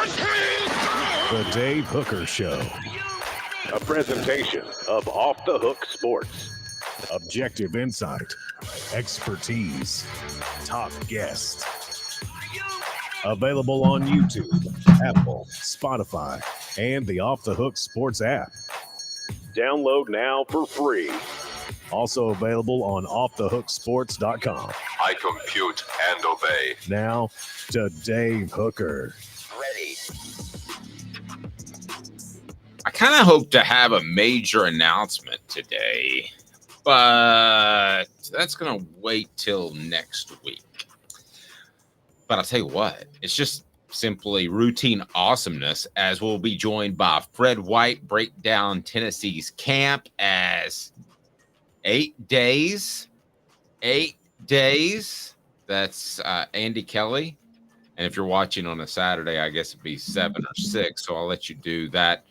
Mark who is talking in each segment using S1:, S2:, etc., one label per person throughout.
S1: The Dave Hooker Show.
S2: A presentation of Off the Hook Sports.
S1: Objective insight, expertise, top guests. Available on YouTube, Apple, Spotify, and the Off the Hook Sports app.
S2: Download now for free.
S1: Also available on offthehooksports.com.
S3: I compute and obey.
S1: Now to Dave Hooker.
S3: Ready.
S4: I kind of hope to have a major announcement today, but that's going to wait till next week. But I'll tell you what, it's just simply routine awesomeness, as we'll be joined by Fred White, break down Tennessee's camp as 8 days. That's Andy Kelly. And if you're watching on a Saturday, I guess it'd be 7 or 6. So I'll let you do that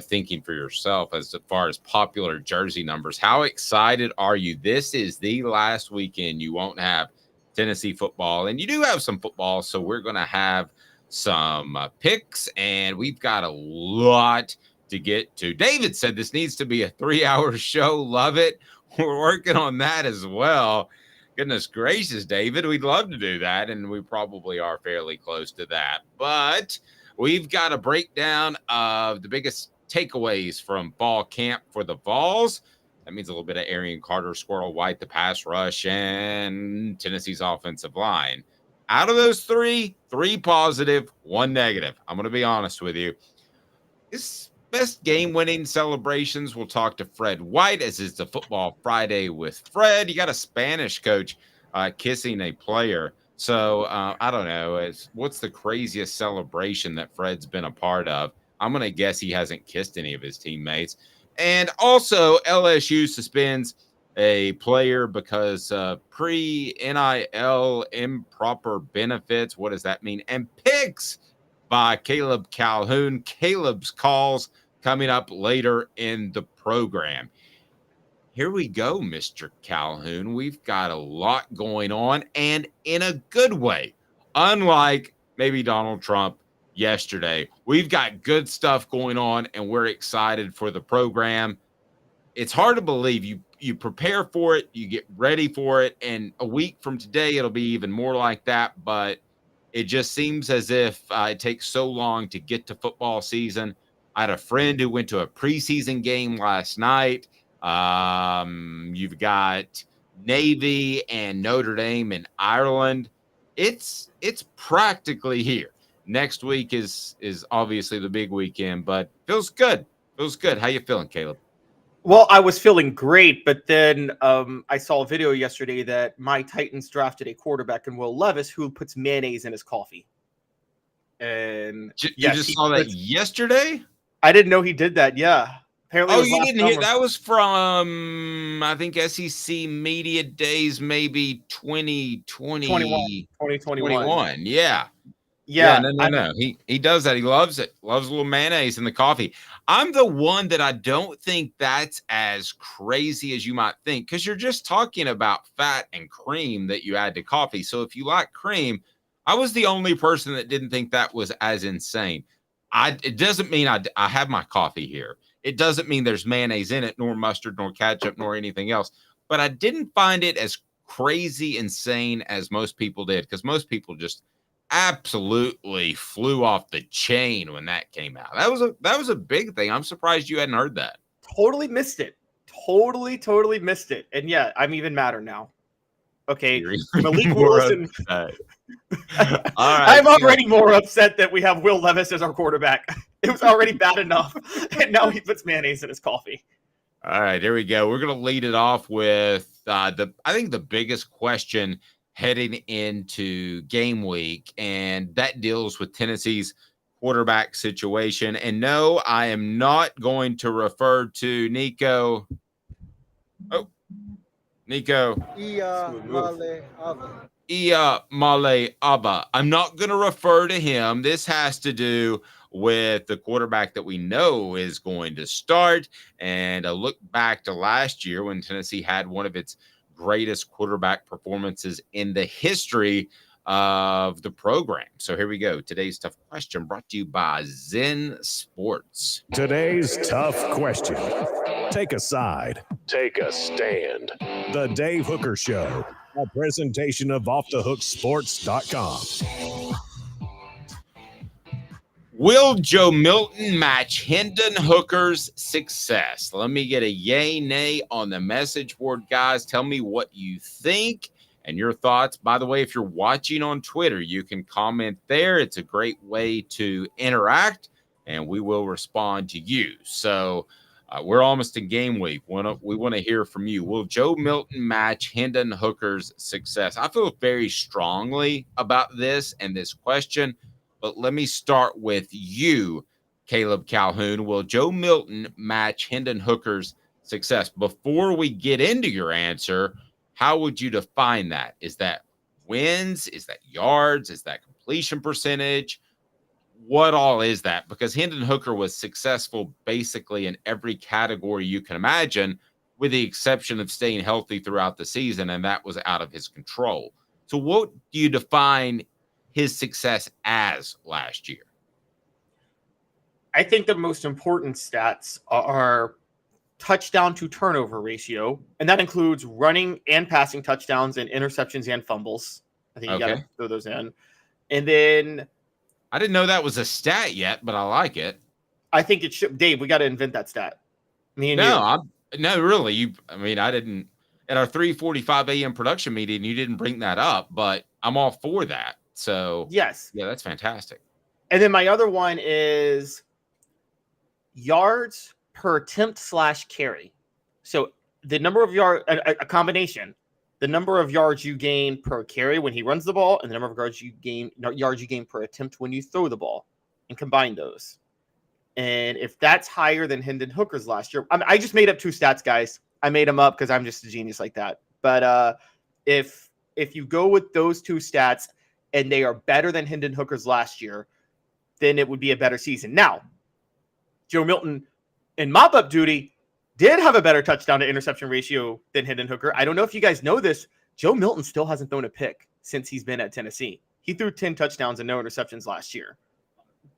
S4: thinking for yourself as far as popular jersey numbers. How excited are you? This is the last weekend you won't have Tennessee football, and you do have some football. So we're going to have some picks, and we've got a lot to get to. David said this needs to be a 3-hour show. Love it. We're working on that as well. Goodness gracious, David, we'd love to do that, and we probably are fairly close to that. But we've got a breakdown of the biggest takeaways from fall camp for the Vols. That means a little bit of Arian Carter, Squirrel White, the pass rush, and Tennessee's offensive line. Out of those three positive, 1 negative. I'm going to be honest with you. This best game-winning celebrations, we'll talk to Fred White, as is the Football Friday with Fred. You got a Spanish coach kissing a player. So I don't know. What's the craziest celebration that Fred's been a part of? I'm going to guess he hasn't kissed any of his teammates. And also, LSU suspends a player because pre-NIL improper benefits. What does that mean? And picks by Caleb Calhoun. Caleb's calls coming up later in the program. Here we go, Mr. Calhoun. We've got a lot going on, and in a good way. Unlike maybe Donald Trump yesterday, we've got good stuff going on, and we're excited for the program. It's hard to believe you prepare for it, you get ready for it, and a week from today it'll be even more like that. But it just seems as if it takes so long to get to football season. I had a friend who went to a preseason game last night. You've got Navy and Notre Dame in Ireland. It's practically here. Next week is obviously the big weekend, but feels good. Feels good. How you feeling, Caleb?
S5: Well, I was feeling great, but then I saw a video yesterday that my Titans drafted a quarterback in Will Levis who puts mayonnaise in his coffee. And
S4: you just saw that yesterday?
S5: I didn't know he did that. Yeah. Apparently
S4: you didn't hear that? Was from I think SEC Media Days, maybe 2021. Yeah. No. He does that. He loves it. Loves a little mayonnaise in the coffee. I'm the one that I don't think that's as crazy as you might think, because you're just talking about fat and cream that you add to coffee. So if you like cream, I was the only person that didn't think that was as insane. It doesn't mean I have my coffee here. It doesn't mean there's mayonnaise in it, nor mustard, nor ketchup, nor anything else. But I didn't find it as crazy insane as most people did, because most people just absolutely flew off the chain when that came out. That was a big thing. I'm surprised you hadn't heard that.
S5: Totally missed it. Totally missed it. And yeah, I'm even madder now. Okay, Malik Wilson.
S4: All right,
S5: I'm already more upset that we have Will Levis as our quarterback. It was already bad enough, and now he puts mayonnaise in his coffee.
S4: All right, here we go. We're going to lead it off with I think the biggest question heading into game week, and that deals with Tennessee's quarterback situation. And no, I am not going to refer to Nico. Oh, Nico. Male Abba. I'm not going to refer to him. This has to do with the quarterback that we know is going to start, and a look back to last year when Tennessee had one of its greatest quarterback performances in the history of the program. So here we go. Today's tough question brought to you by Zen Sports.
S1: Today's tough question. Take a side.
S2: Take a stand.
S1: The Dave Hooker Show, a presentation of offthehooksports.com.
S4: Will Joe Milton match Hendon Hooker's success? Let me get a yay, nay on the message board, guys. Tell me what you think and your thoughts. By the way, if you're watching on Twitter, you can comment there. It's a great way to interact, and we will respond to you. So we're almost in game week. We want to hear from you. Will Joe Milton match Hendon Hooker's success? I feel very strongly about this and this question. But let me start with you, Caleb Calhoun. Will Joe Milton match Hendon Hooker's success? Before we get into your answer, how would you define that? Is that wins? Is that yards? Is that completion percentage? What all is that? Because Hendon Hooker was successful basically in every category you can imagine, with the exception of staying healthy throughout the season, and that was out of his control. So what do you define his success as last year?
S5: I think the most important stats are touchdown to turnover ratio, and that includes running and passing touchdowns and interceptions and fumbles. I think you got to throw those in. And then
S4: I didn't know that was a stat yet, but I like it.
S5: I think it should. Dave, we got to invent that stat. Me and
S4: no, really. I didn't. At our 3:45 a.m. production meeting, you didn't bring that up, but I'm all for that. So
S5: yes,
S4: yeah, that's fantastic.
S5: And then my other one is yards per attempt / carry. So the number of yards, a combination, the number of yards you gain per carry when he runs the ball, and the number of yards you gain per attempt when you throw the ball, and combine those. And if that's higher than Hendon Hooker's last year, I just made up two stats, guys. I made them up because I'm just a genius like that. But if you go with those two stats, and they are better than Hendon Hooker's last year, then it would be a better season. Now, Joe Milton in mop-up duty did have a better touchdown to interception ratio than Hendon Hooker. I don't know if you guys know this. Joe Milton still hasn't thrown a pick since he's been at Tennessee. He threw 10 touchdowns and no interceptions last year.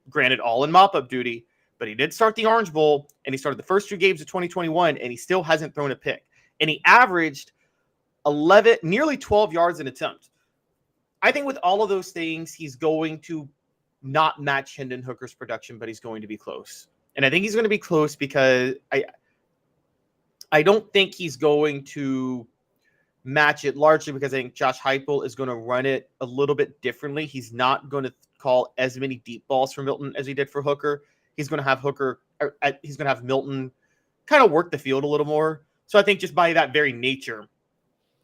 S5: Granted, all in mop-up duty, but he did start the Orange Bowl, and he started the first 2 games of 2021, and he still hasn't thrown a pick. And he averaged nearly 12 yards an attempt. I think with all of those things, he's going to not match Hendon Hooker's production, but he's going to be close. And I think he's going to be close because I don't think he's going to match it largely because I think Josh Heupel is going to run it a little bit differently. He's not going to call as many deep balls for Milton as he did for Hooker. He's going to have Milton kind of work the field a little more. So I think just by that very nature,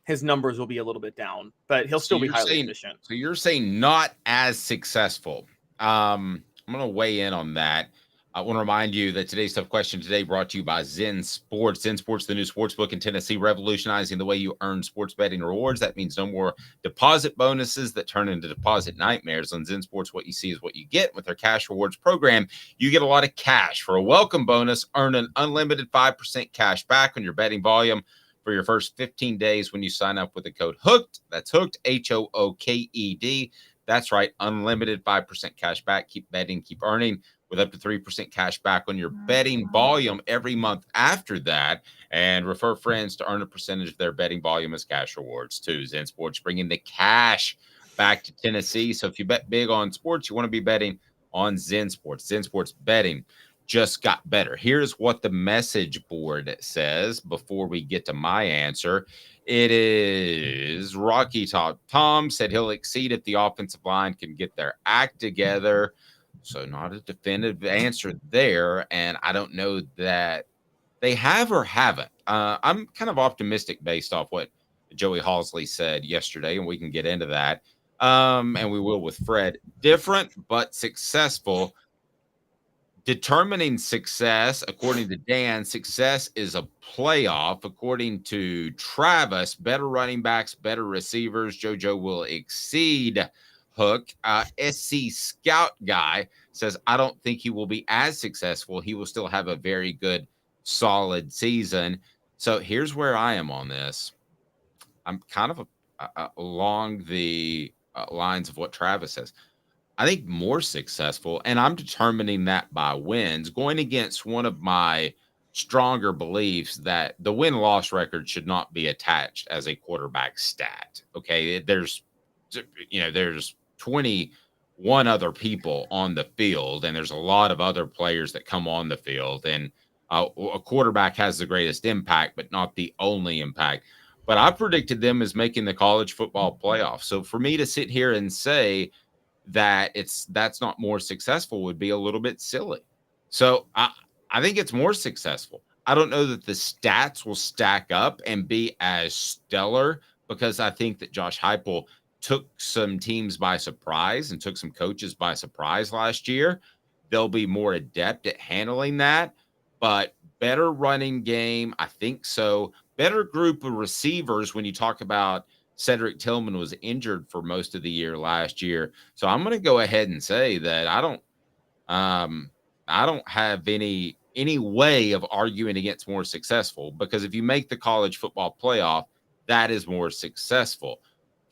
S5: his numbers will be a little bit down, but he'll still be highly efficient.
S4: So you're saying not as successful. I'm going to weigh in on that. I want to remind you that today's tough question today brought to you by Zen Sports. Zen Sports, the new sports book in Tennessee, revolutionizing the way you earn sports betting rewards. That means no more deposit bonuses that turn into deposit nightmares. On Zen Sports, what you see is what you get. With their cash rewards program, you get a lot of cash. For a welcome bonus, earn an unlimited 5% cash back on your betting volume for your first 15 days when you sign up with the code HOOKED. That's HOOKED, HOOKED. That's right, unlimited 5% cash back. Keep betting, keep earning with up to 3% cash back on your betting volume every month after that. And refer friends to earn a percentage of their betting volume as cash rewards too. Zen Sports bringing the cash back to Tennessee. So if you bet big on sports, you want to be betting on Zen Sports. Zen Sports betting just got better. Here's what the message board says before we get to my answer. It is Rocky Top Tom said he'll exceed if the offensive line can get their act together. So not a definitive answer there. And I don't know that they have or haven't. I'm kind of optimistic based off what Joey Halsley said yesterday, and we can get into that. And we will with Fred. Different but successful. Determining success, according to Dan, success is a playoff. According to Travis, better running backs, better receivers. JoJo will exceed Hook. SC Scout guy says, I don't think he will be as successful. He will still have a very good, solid season. So here's where I am on this. I'm kind of along the lines of what Travis says. I think more successful, and I'm determining that by wins, going against one of my stronger beliefs that the win-loss record should not be attached as a quarterback stat. Okay, there's 21 other people on the field, and there's a lot of other players that come on the field, and a quarterback has the greatest impact, but not the only impact. But I predicted them as making the college football playoff. So for me to sit here and say that that's not more successful would be a little bit silly. So I think it's more successful. I don't know that the stats will stack up and be as stellar, because I think that Josh Heupel took some teams by surprise and took some coaches by surprise last year. They'll be more adept at handling that, but better running game, I think so. Better group of receivers when you talk about Cedric Tillman was injured for most of the year last year. So I'm going to go ahead and say that I don't have any way of arguing against more successful, because if you make the college football playoff, that is more successful.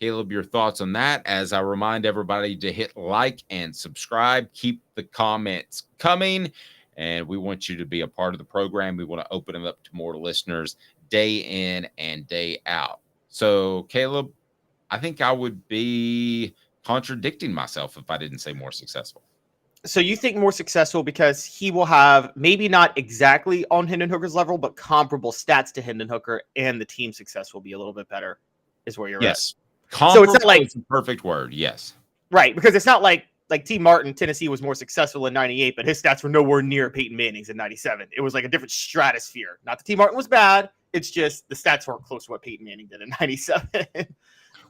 S4: Caleb, your thoughts on that, as I remind everybody to hit like and subscribe. Keep the comments coming, and we want you to be a part of the program. We want to open them up to more listeners day in and day out. So, Caleb, I think I would be contradicting myself if I didn't say more successful.
S5: So you think more successful because he will have maybe not exactly on Hendon Hooker's level, but comparable stats to Hendon Hooker, and the team success will be a little bit better, is where you're at.
S4: So it's not like it's a perfect word. Yes.
S5: Right. Because it's not like T. Martin, Tennessee was more successful in 98, but his stats were nowhere near Peyton Manning's in 97. It was like a different stratosphere. Not that T. Martin was bad. It's just the stats weren't close to what Peyton Manning did in 97.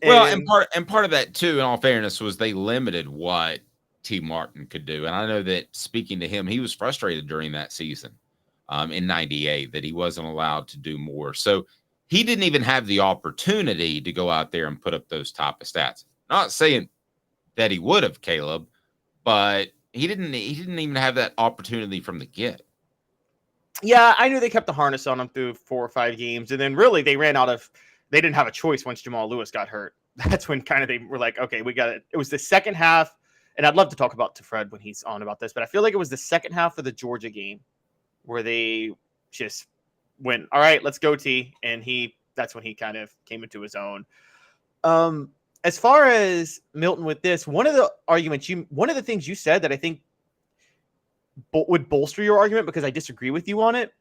S4: Well, and part of that too, in all fairness, was they limited what T. Martin could do. And I know that speaking to him, he was frustrated during that season in 98 that he wasn't allowed to do more. So he didn't even have the opportunity to go out there and put up those type of stats. Not saying that he would have, Caleb, but he didn't even have that opportunity from the get.
S5: Yeah, I knew they kept the harness on him through 4 or 5 games, and then really they didn't have a choice once Jamal Lewis got hurt. That's when kind of they were like, okay, we got it. It was the second half, and I'd love to talk to Fred when he's on about this, but I feel like it was the second half of the Georgia game where they just went, all right, let's go T, and that's when he kind of came into his own. As far as Milton with this, one of the things you said that I think would bolster your argument, because I disagree with you on it,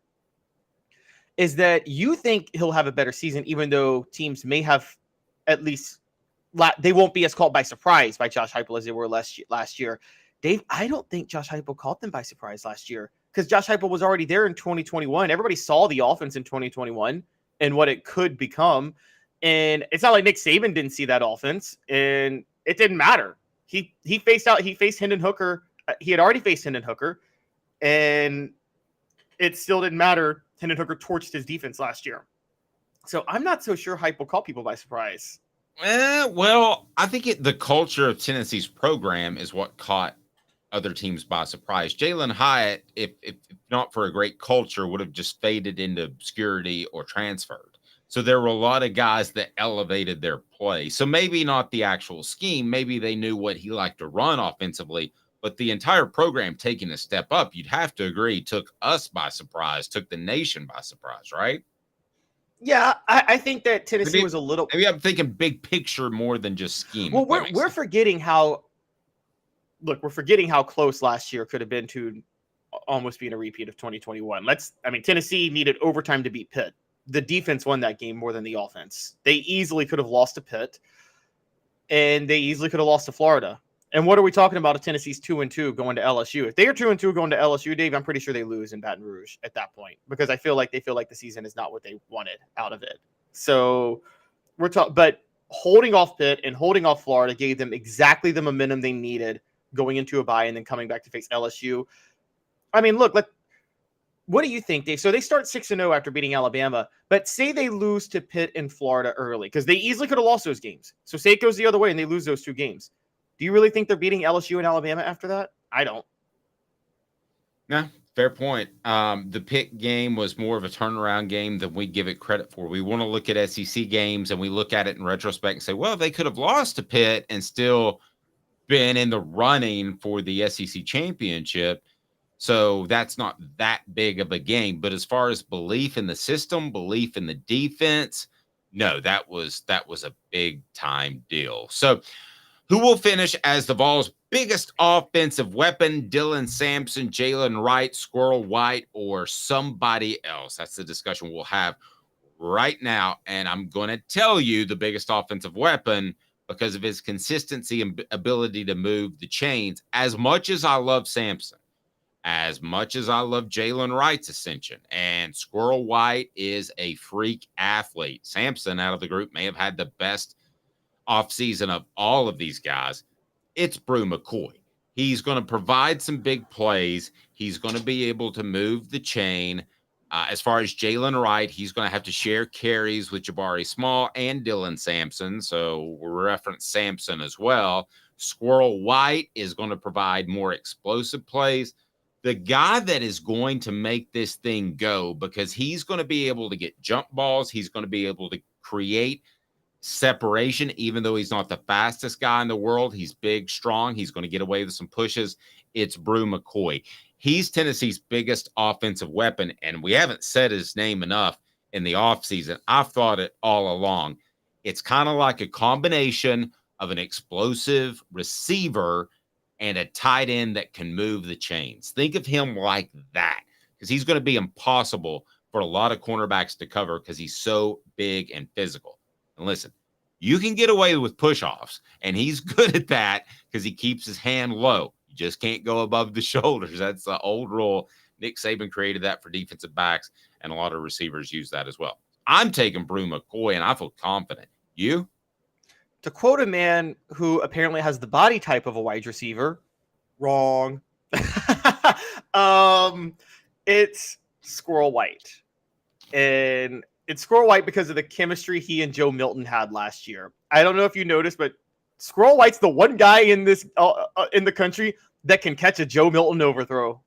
S5: is that you think he'll have a better season, even though teams may have at least they won't be as caught by surprise by Josh Heupel as they were last year. Dave, I don't think Josh Heupel caught them by surprise last year, because Josh Heupel was already there in 2021. Everybody saw the offense in 2021 and what it could become. And it's not like Nick Saban didn't see that offense, and it didn't matter. He faced Hendon Hooker. He had already faced Hendon Hooker, and it still didn't matter. Hendon Hooker torched his defense last year. So I'm not so sure Heupel caught people by surprise.
S4: Well, I think the culture of Tennessee's program is what caught other teams by surprise. Jalen Hyatt, if not for a great culture, would have just faded into obscurity or transferred. So there were a lot of guys that elevated their play. So maybe not the actual scheme. Maybe they knew what he liked to run offensively, but the entire program taking a step up, you'd have to agree, took us by surprise, took the nation by surprise, right?
S5: Yeah, I think that Tennessee was a little.
S4: Maybe I'm thinking big picture more than just scheme.
S5: Well, we're forgetting how close last year could have been to almost being a repeat of 2021. Tennessee needed overtime to beat Pitt. The defense won that game more than the offense. They easily could have lost to Pitt, and they easily could have lost to Florida. And what are we talking about if Tennessee's 2-2 going to LSU? If they are 2-2 going to LSU, Dave, I'm pretty sure they lose in Baton Rouge at that point, because they feel like the season is not what they wanted out of it. So but holding off Pitt and holding off Florida gave them exactly the momentum they needed going into a bye and then coming back to face LSU. I mean, look, what do you think, Dave? So they start 6-0 after beating Alabama, but say they lose to Pitt and Florida early, because they easily could have lost those games. So say it goes the other way and they lose those 2 games. Do you really think they're beating LSU and Alabama after that? I don't.
S4: No, Fair point. The Pitt game was more of a turnaround game than we give it credit for. We want to look at SEC games and we look at it in retrospect and say, well, they could have lost to Pitt and still been in the running for the SEC championship. So that's not that big of a game. But as far as belief in the system, belief in the defense, no, that was a big time deal. So who will finish as the Vols' biggest offensive weapon? Dylan Sampson, Jalen Wright, Squirrel White, or somebody else? That's the discussion we'll have right now. And I'm going to tell you the biggest offensive weapon because of his consistency and ability to move the chains. As much as I love Sampson, as much as I love Jalen Wright's ascension, and Squirrel White is a freak athlete. Sampson out of the group may have had the best offseason of all of these guys. It's Brew McCoy. He's going to provide some big plays. He's going to be able to move the chain. As far as Jalen Wright, he's going to have to share carries with Jabari Small and Dylan Sampson. So we'll reference Sampson as well. Squirrel White is going to provide more explosive plays. The guy that is going to make this thing go, because he's going to be able to get jump balls. He's going to be able to create separation, even though he's not the fastest guy in the world. He's big, strong. He's going to get away with some pushes. It's Brew McCoy. He's Tennessee's biggest offensive weapon, and we haven't said his name enough in the offseason. I've thought it all along. It's kind of like a combination of an explosive receiver and a tight end that can move the chains. Think of him like that, because he's going to be impossible for a lot of cornerbacks to cover because he's so big and physical. And listen, you can get away with push-offs, and he's good at that because he keeps his hand low. You just can't go above the shoulders. That's the old rule. Nick Saban created that for defensive backs, and a lot of receivers use that as well. I'm taking Brew McCoy, and I feel confident. You?
S5: To quote a man who apparently has the body type of a wide receiver, wrong. It's Squirrel White. And it's Squirrel White because of the chemistry he and Joe Milton had last year. I don't know if you noticed, but Squirrel White's the one guy in this in the country that can catch a Joe Milton overthrow.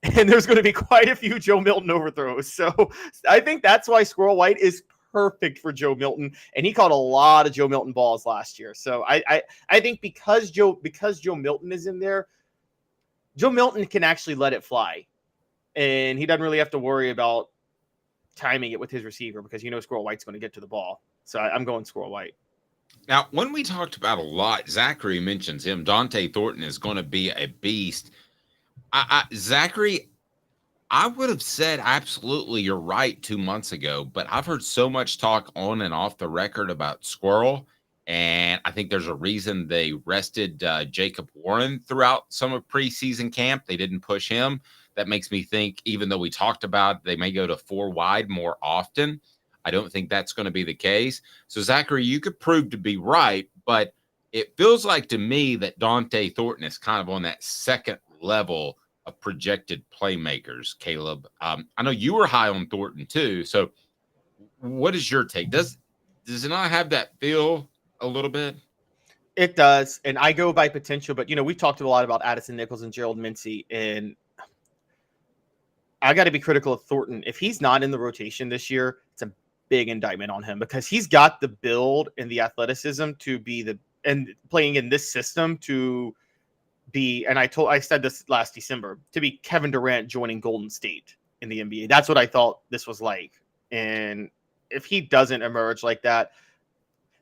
S5: And there's going to be quite a few Joe Milton overthrows. So I think that's why Squirrel White is perfect for Joe Milton, and he caught a lot of Joe Milton balls last year. So I think because Joe Milton is in there, Joe Milton can actually let it fly, and he doesn't really have to worry about timing it with his receiver because Squirrel White's going to get to the ball. So I'm going Squirrel White.
S4: Now, when we talked about a lot, Zachary mentions him. Dante Thornton is going to be a beast. Zachary, I would have said absolutely you're right 2 months ago, but I've heard so much talk on and off the record about Squirrel, and I think there's a reason they rested Jacob Warren throughout some of preseason camp. They didn't push him. That makes me think, even though we talked about they may go to 4 wide more often, I don't think that's going to be the case. So, Zachary, you could prove to be right, but it feels like to me that Dante Thornton is kind of on that second level of projected playmakers, Caleb. I know you were high on Thornton too. So what is your take? Does it not have that feel a little bit?
S5: It does. And I go by potential, but we talked a lot about Addison Nichols and Gerald Mincy, and I got to be critical of Thornton. If he's not in the rotation this year, it's a big indictment on him because he's got the build and the athleticism to be and playing in this system to be, and I said this last December, to be Kevin Durant joining Golden State in the NBA. That's what I thought this was like. And if he doesn't emerge like that,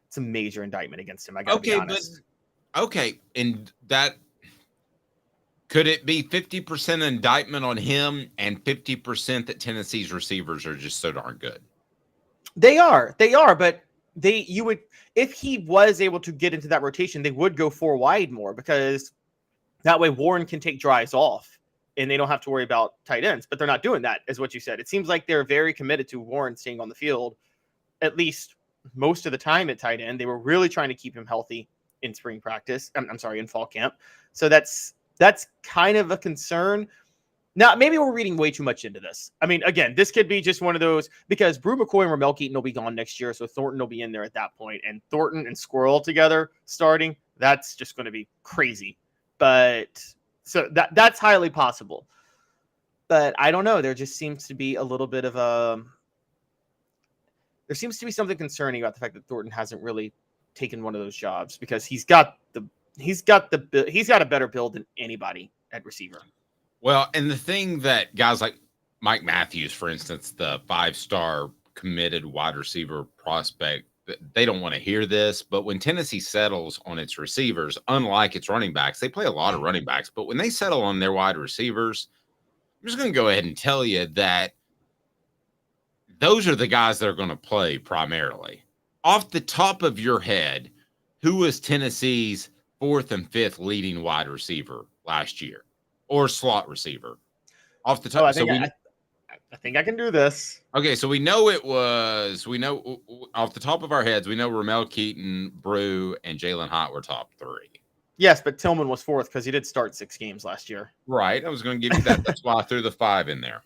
S5: it's a major indictment against him. I gotta be honest.
S4: Okay. And that could it be 50% indictment on him and 50% that Tennessee's receivers are just so darn good?
S5: They are, but if he was able to get into that rotation, they would go 4 wide more because that way Warren can take drives off and they don't have to worry about tight ends, but they're not doing that, is what you said. It seems like they're very committed to Warren staying on the field, at least most of the time at tight end. They were really trying to keep him healthy in spring practice. In fall camp. So that's kind of a concern. Now, maybe we're reading way too much into this. I mean, again, this could be just one of those because Brew McCoy and Ramel Keaton will be gone next year, so Thornton will be in there at that point. And Thornton and Squirrel together starting, that's just going to be crazy. But so that's highly possible. But I don't know. There just seems to be a little bit of there seems to be something concerning about the fact that Thornton hasn't really taken one of those jobs, because he's got a better build than anybody at receiver.
S4: Well, and the thing that guys like Mike Matthews, for instance, the 5-star committed wide receiver prospect, they don't want to hear this, but when Tennessee settles on its receivers, unlike its running backs, they play a lot of running backs, but when they settle on their wide receivers, I'm just going to go ahead and tell you that those are the guys that are going to play primarily. Off the top of your head, who was Tennessee's 4th and 5th leading wide receiver last year, or slot receiver? Off the top,
S5: I think I can do this.
S4: Okay, so we know off the top of our heads, we know Ramel Keaton, Brew, and Jalen Hott were top 3.
S5: Yes, but Tillman was 4th because he did start 6 games last year.
S4: Right. I was going to give you that. That's why I threw the 5 in there.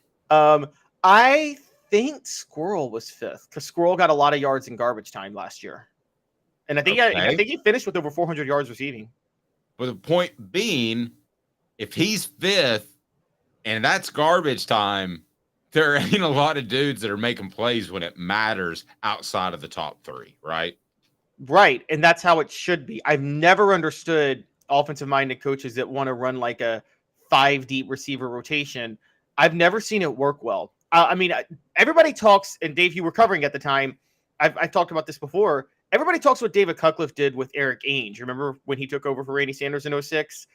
S5: I think Squirrel was 5th because Squirrel got a lot of yards in garbage time last year. And I think he finished with over 400 yards receiving.
S4: But the point being, if he's 5th and that's garbage time, there ain't a lot of dudes that are making plays when it matters outside of the top 3, right?
S5: Right, and that's how it should be. I've never understood offensive-minded coaches that want to run like a 5-deep receiver rotation. I've never seen it work well. I mean, everybody talks, and Dave, you were covering at the time. I talked about this before. Everybody talks what David Cutcliffe did with Eric Ainge. Remember when he took over for Randy Sanders in 2006?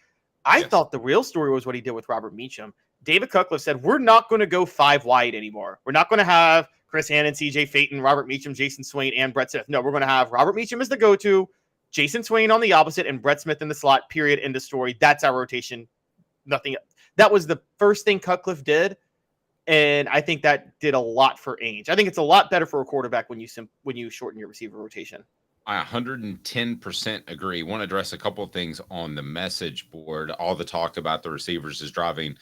S5: I thought the real story was what he did with Robert Meacham. David Cutcliffe said, we're not going to go 5 wide anymore. We're not going to have Chris Hannon, CJ Phaeton, Robert Meacham, Jason Swain, and Brett Smith. No, we're going to have Robert Meacham as the go-to, Jason Swain on the opposite, and Brett Smith in the slot, period, end of story. That's our rotation. Nothing. That was the first thing Cutcliffe did, and I think that did a lot for Ainge. I think it's a lot better for a quarterback when you shorten your receiver rotation.
S4: I 110% agree. Want to address a couple of things on the message board. All the talk about the receivers is driving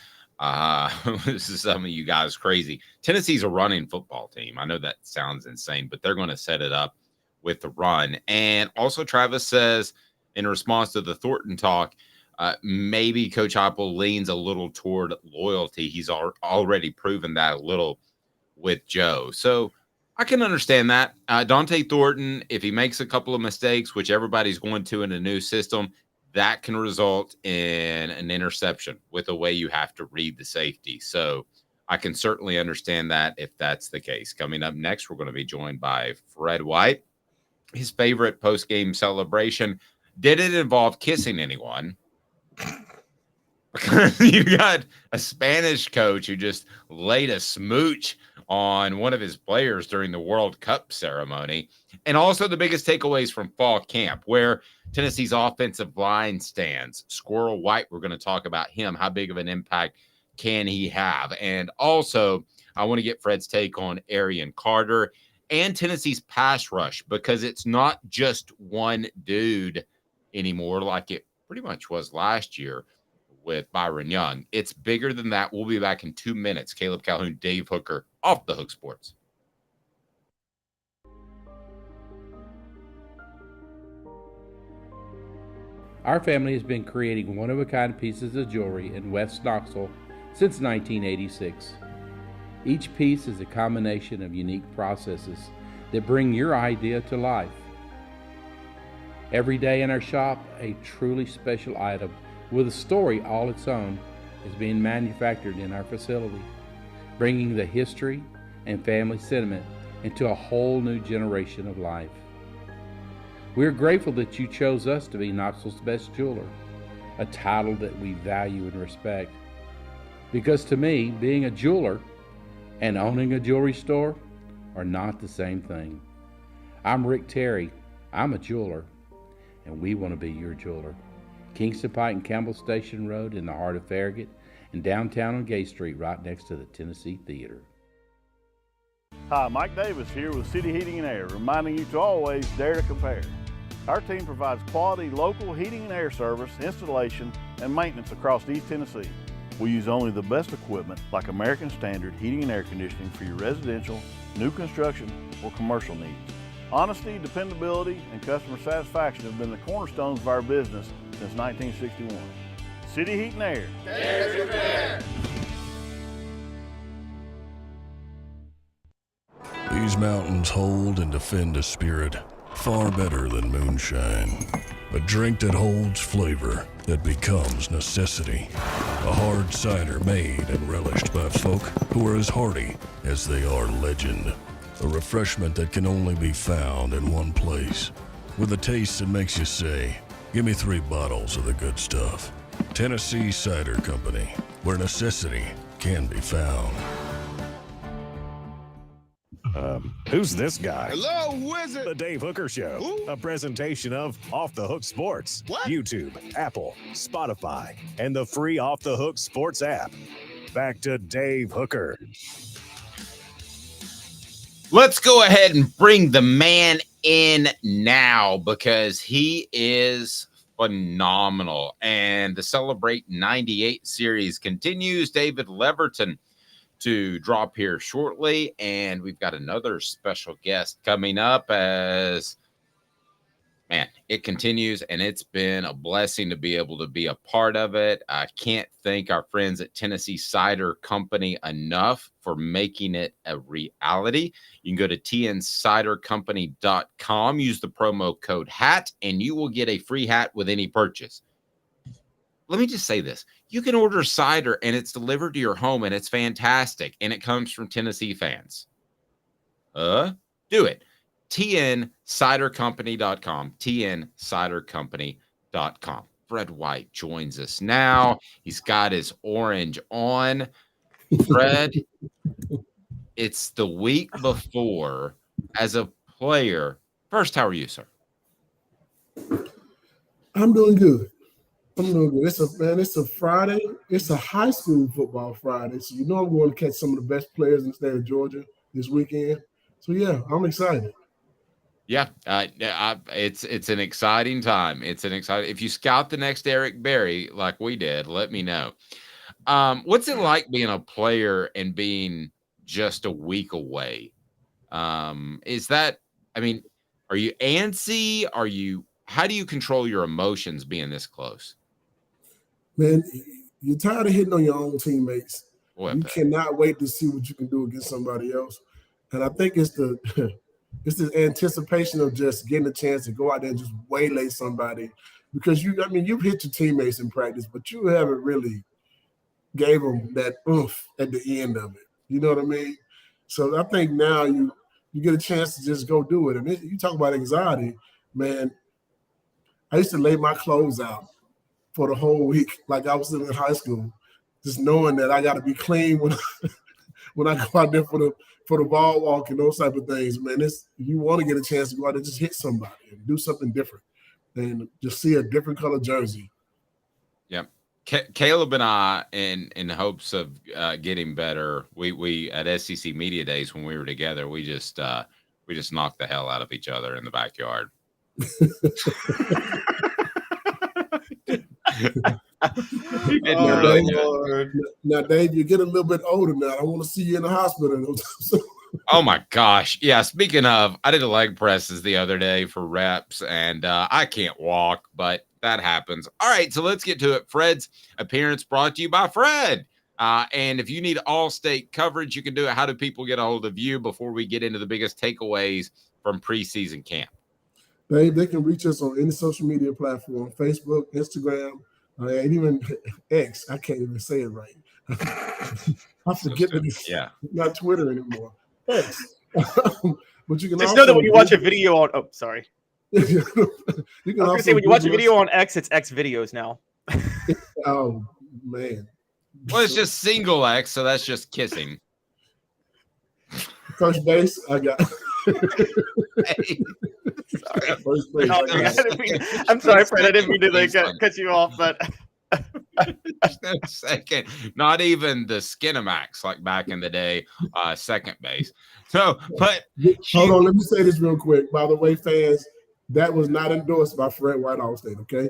S4: this is some of you guys crazy. Tennessee's a running football team. I know that sounds insane, but they're going to set it up with the run. And also Travis says, in response to the Thornton talk, maybe Coach Heupel leans a little toward loyalty. He's already proven that a little with Joe. So I can understand that. Dante Thornton, if he makes a couple of mistakes, which everybody's going to in a new system, that can result in an interception with the way you have to read the safety. So I can certainly understand that if that's the case. Coming up next, we're going to be joined by Fred White. His favorite post-game celebration. Did it involve kissing anyone? Because you got a Spanish coach who just laid a smooch on one of his players during the World Cup ceremony. And also the biggest takeaways from fall camp, where Tennessee's offensive line stands. Squirrel White, we're going to talk about him. How big of an impact can he have? And also, I want to get Fred's take on Arian Carter and Tennessee's pass rush, because it's not just one dude anymore like it pretty much was last year with Byron Young. It's bigger than that. We'll be back in 2 minutes. Caleb Calhoun, Dave Hooker, Off the Hook Sports.
S6: Our family has been creating one-of-a-kind pieces of jewelry in West Knoxville since 1986. Each piece is a combination of unique processes that bring your idea to life. Every day in our shop, a truly special item with a story all its own is being manufactured in our facility, bringing the history and family sentiment into a whole new generation of life. We are grateful that you chose us to be Knoxville's best jeweler, a title that we value and respect. Because to me, being a jeweler and owning a jewelry store are not the same thing. I'm Rick Terry. I'm a jeweler, and we want to be your jeweler. Kingston Pike and Campbell Station Road in the heart of Farragut, and downtown on Gay Street right next to the Tennessee Theater.
S7: Hi, Mike Davis here with City Heating and Air, reminding you to always dare to compare. Our team provides quality local heating and air service, installation, and maintenance across East Tennessee. We use only the best equipment like American Standard heating and air conditioning for your residential, new construction, or commercial needs. Honesty, dependability, and customer satisfaction have been the cornerstones of our business since 1961. City Heat and Air. Dare to compare.
S8: These mountains hold and defend a spirit far better than moonshine. A drink that holds flavor that becomes necessity. A hard cider made and relished by folk who are as hearty as they are legend. A refreshment that can only be found in one place. With a taste that makes you say, give me 3 bottles of the good stuff. Tennessee Cider Company, where necessity can be found.
S1: Who's this guy?
S9: Hello, who is it?
S1: The Dave Hooker Show,
S9: Who?
S1: a presentation of Off the Hook Sports,
S9: What?
S1: YouTube, Apple, Spotify, and the free Off the Hook Sports app. Back to Dave Hooker.
S4: Let's go ahead and bring the man in now because he is phenomenal. And the Celebrate 98 series continues. David Leverton to drop here shortly. And we've got another special guest coming up as, man, it continues. And it's been a blessing to be able to be a part of it. I can't thank our friends at Tennessee Cider Company enough for making it a reality. You can go to tncidercompany.com, use the promo code HAT, and you will get a free hat with any purchase. Let me just say this. You can order cider and it's delivered to your home and it's fantastic. And it comes from Tennessee fans. Do it. tncidercompany.com, tncidercompany.com. Fred White joins us now. He's got his orange on. Fred, it's the week before. As a player, first, how are you, sir?
S10: I'm doing good. It's a Friday. It's a high school football Friday. So I'm going to catch some of the best players in the state of Georgia this weekend. So yeah, I'm excited.
S4: Yeah, it's an exciting time. If you scout the next Eric Berry like we did, let me know. What's it like being a player and being just a week away? Are you antsy? How do you control your emotions being this close?
S10: Man, you're tired of hitting on your own teammates.
S4: Boy,
S10: you cannot wait to see what you can do against somebody else. And I think it's the anticipation of just getting a chance to go out there and just waylay somebody. Because you've hit your teammates in practice, but you haven't really gave them that oomph at the end of it. You know what I mean? So I think now you get a chance to just go do it. And you talk about anxiety, man. I used to lay my clothes out for the whole week like I was in high school, just knowing that I got to be clean when I go out there for the ball walk and those type of things, man. You want to get a chance to go out there and just hit somebody and do something different and just see a different color jersey.
S4: Yep. Caleb and I, in hopes of getting better, we at SEC Media Days when we were together, we just knocked the hell out of each other in the backyard.
S10: Now, Dave, you get a little bit older now. I want to see you in the hospital.
S4: Oh my gosh. Yeah. Speaking of, I did a leg presses the other day for reps and I can't walk, but that happens. All right. So let's get to it. Fred's appearance brought to you by Fred. And if you need all state coverage, you can do it. How do people get a hold of you before we get into the biggest takeaways from preseason camp?
S10: Dave, they can reach us on any social media platform, Facebook, Instagram, and even X. I can't even say it right. I forget that it's not Twitter anymore. X. But you can
S5: just know that when you watch a video on sorry.
S10: You can
S5: I was say when you watch a video on X, it's X videos now.
S10: Oh man.
S4: Well, it's just single X, so that's just kissing.
S10: First base, I got.
S5: Sorry. First base, I'm sorry, Fred. I didn't mean to cut you off, but
S4: no second, not even the Skinamax like back in the day, second base. So, but
S10: hold on, let me say this real quick. By the way, fans, that was not endorsed by Fred White Allstate, okay?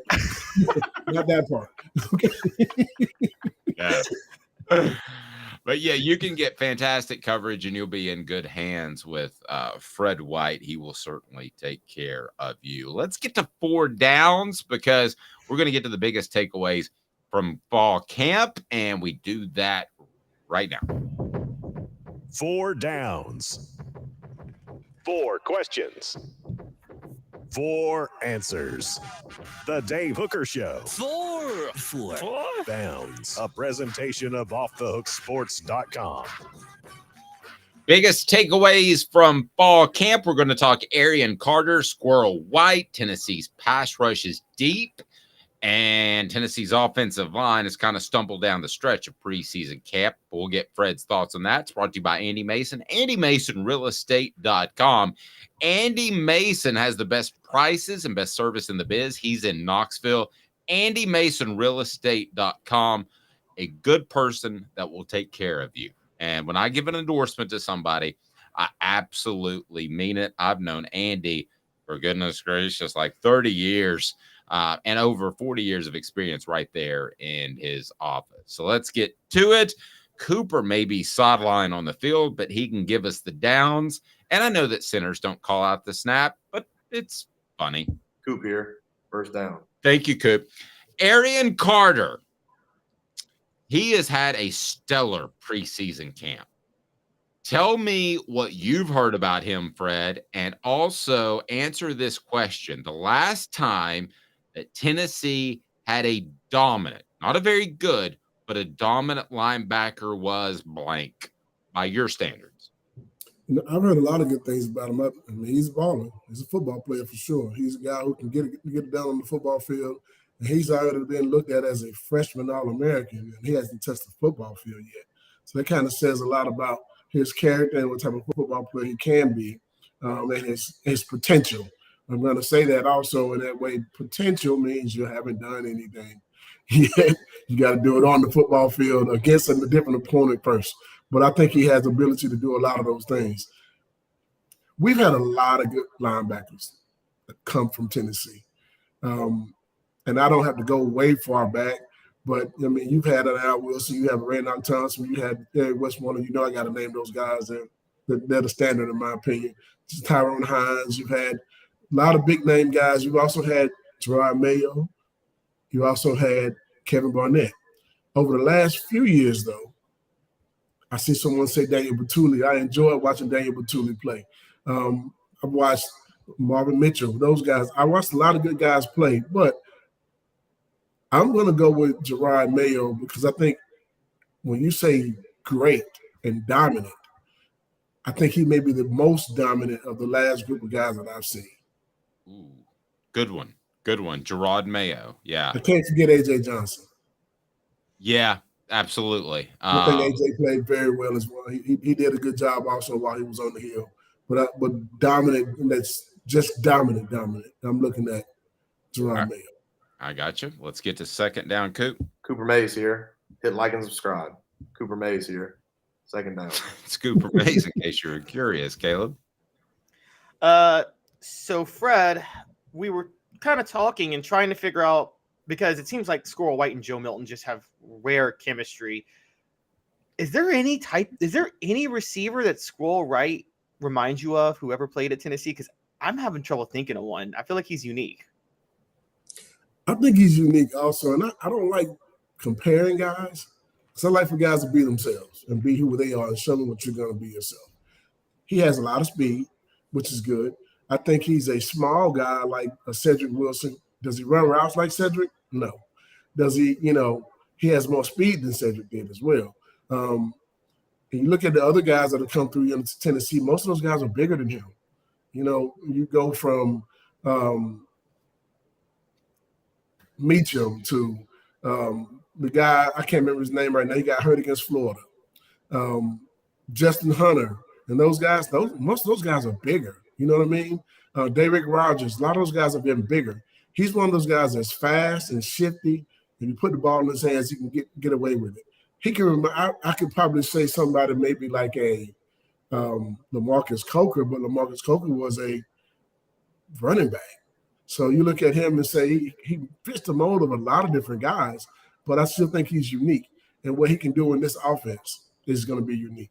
S10: Not that part. Okay.
S4: Yeah. But yeah, you can get fantastic coverage and you'll be in good hands with Fred White. He will certainly take care of you. Let's get to 4 downs because we're going to get to the biggest takeaways from fall camp, and we do that right now.
S1: 4 downs. 4 questions, 4 answers. The Dave Hooker Show. 4 Downs. A presentation of offthehooksports.com.
S4: Biggest takeaways from fall camp. We're going to talk Arian Carter, Squirrel White. Tennessee's pass rush is deep, and Tennessee's offensive line has kind of stumbled down the stretch of preseason camp. We'll get Fred's thoughts on that. It's brought to you by Andy Mason, AndyMasonRealEstate.com. Andy Mason has the best prices and best service in the biz. He's in Knoxville. AndyMasonRealEstate.com. A good person that will take care of you. And when I give an endorsement to somebody, I absolutely mean it. I've known Andy, for goodness gracious, like 30 years and over 40 years of experience right there in his office. So let's get to it. Cooper may be sideline on the field, but he can give us the downs. And I know that centers don't call out the snap, but it's funny.
S9: Coop here. First down.
S4: Thank you, Coop. Arian Carter. He has had a stellar preseason camp. Tell me what you've heard about him, Fred, and also answer this question. The last time that Tennessee had a dominant, not a very good, but a dominant linebacker was blank by your standards.
S10: I've heard a lot of good things about him. I mean, he's a baller. He's a football player for sure. He's a guy who can get it down on the football field. And he's already been looked at as a freshman All-American, and he hasn't touched the football field yet. So that kind of says a lot about his character and what type of football player he can be, and his potential. I'm going to say that also in that way. Potential means you haven't done anything yet. You got to do it on the football field against a different opponent first. But I think he has the ability to do a lot of those things. We've had a lot of good linebackers that come from Tennessee. And I don't have to go way far back, but, I mean, you've had an Al Wilson, you have a Randolph Thompson, you had Eric Westmoreland. You know I got to name those guys. They're the standard in my opinion. Just Tyrone Hines. You've had a lot of big-name guys. You've also had Gerard Mayo. You also had Kevin Barnett. Over the last few years, though, I see someone say Daniel Batuli. I enjoy watching Daniel Batuli play. I've watched Marvin Mitchell, those guys. I watched a lot of good guys play, but I'm going to go with Gerard Mayo because I think when you say great and dominant, I think he may be the most dominant of the last group of guys that I've seen.
S4: Ooh, good one. Good one. Gerard Mayo. Yeah.
S10: I can't forget A.J. Johnson.
S4: Yeah, absolutely.
S10: I think A.J. played very well as well. He did a good job also while he was on the hill. But dominant, that's just dominant. I'm looking at Gerard Mayo.
S4: I got you. Let's get to second down, Coop.
S9: Cooper Mays here. Hit like and subscribe. Cooper Mays here. Second down.
S4: It's Cooper Mays, in case you're curious, Caleb.
S5: So, Fred, we were kind of talking and trying to figure out, because it seems like Squirrel White and Joe Milton just have rare chemistry. Is there any receiver that Squirrel White reminds you of, whoever played at Tennessee? Because I'm having trouble thinking of one. I feel like he's unique.
S10: I think he's unique also, and I don't like comparing guys. Because I like for guys to be themselves and be who they are and show them what you're going to be yourself. He has a lot of speed, which is good. I think he's a small guy like a Cedric Wilson. Does he run routes like Cedric? No. Does he, he has more speed than Cedric did as well. And you look at the other guys that have come through in Tennessee, most of those guys are bigger than him. You go from Meacham to the guy, I can't remember his name right now. He got hurt against Florida. Justin Hunter. And those guys, most of those guys are bigger. You know what I mean? Derek Rogers, a lot of those guys have been bigger. He's one of those guys that's fast and shifty. If you put the ball in his hands, he can get away with it. He can. I could probably say somebody maybe like a LaMarcus Coker, but LaMarcus Coker was a running back. So you look at him and say he fits the mold of a lot of different guys, but I still think he's unique. And what he can do in this offense is going to be unique.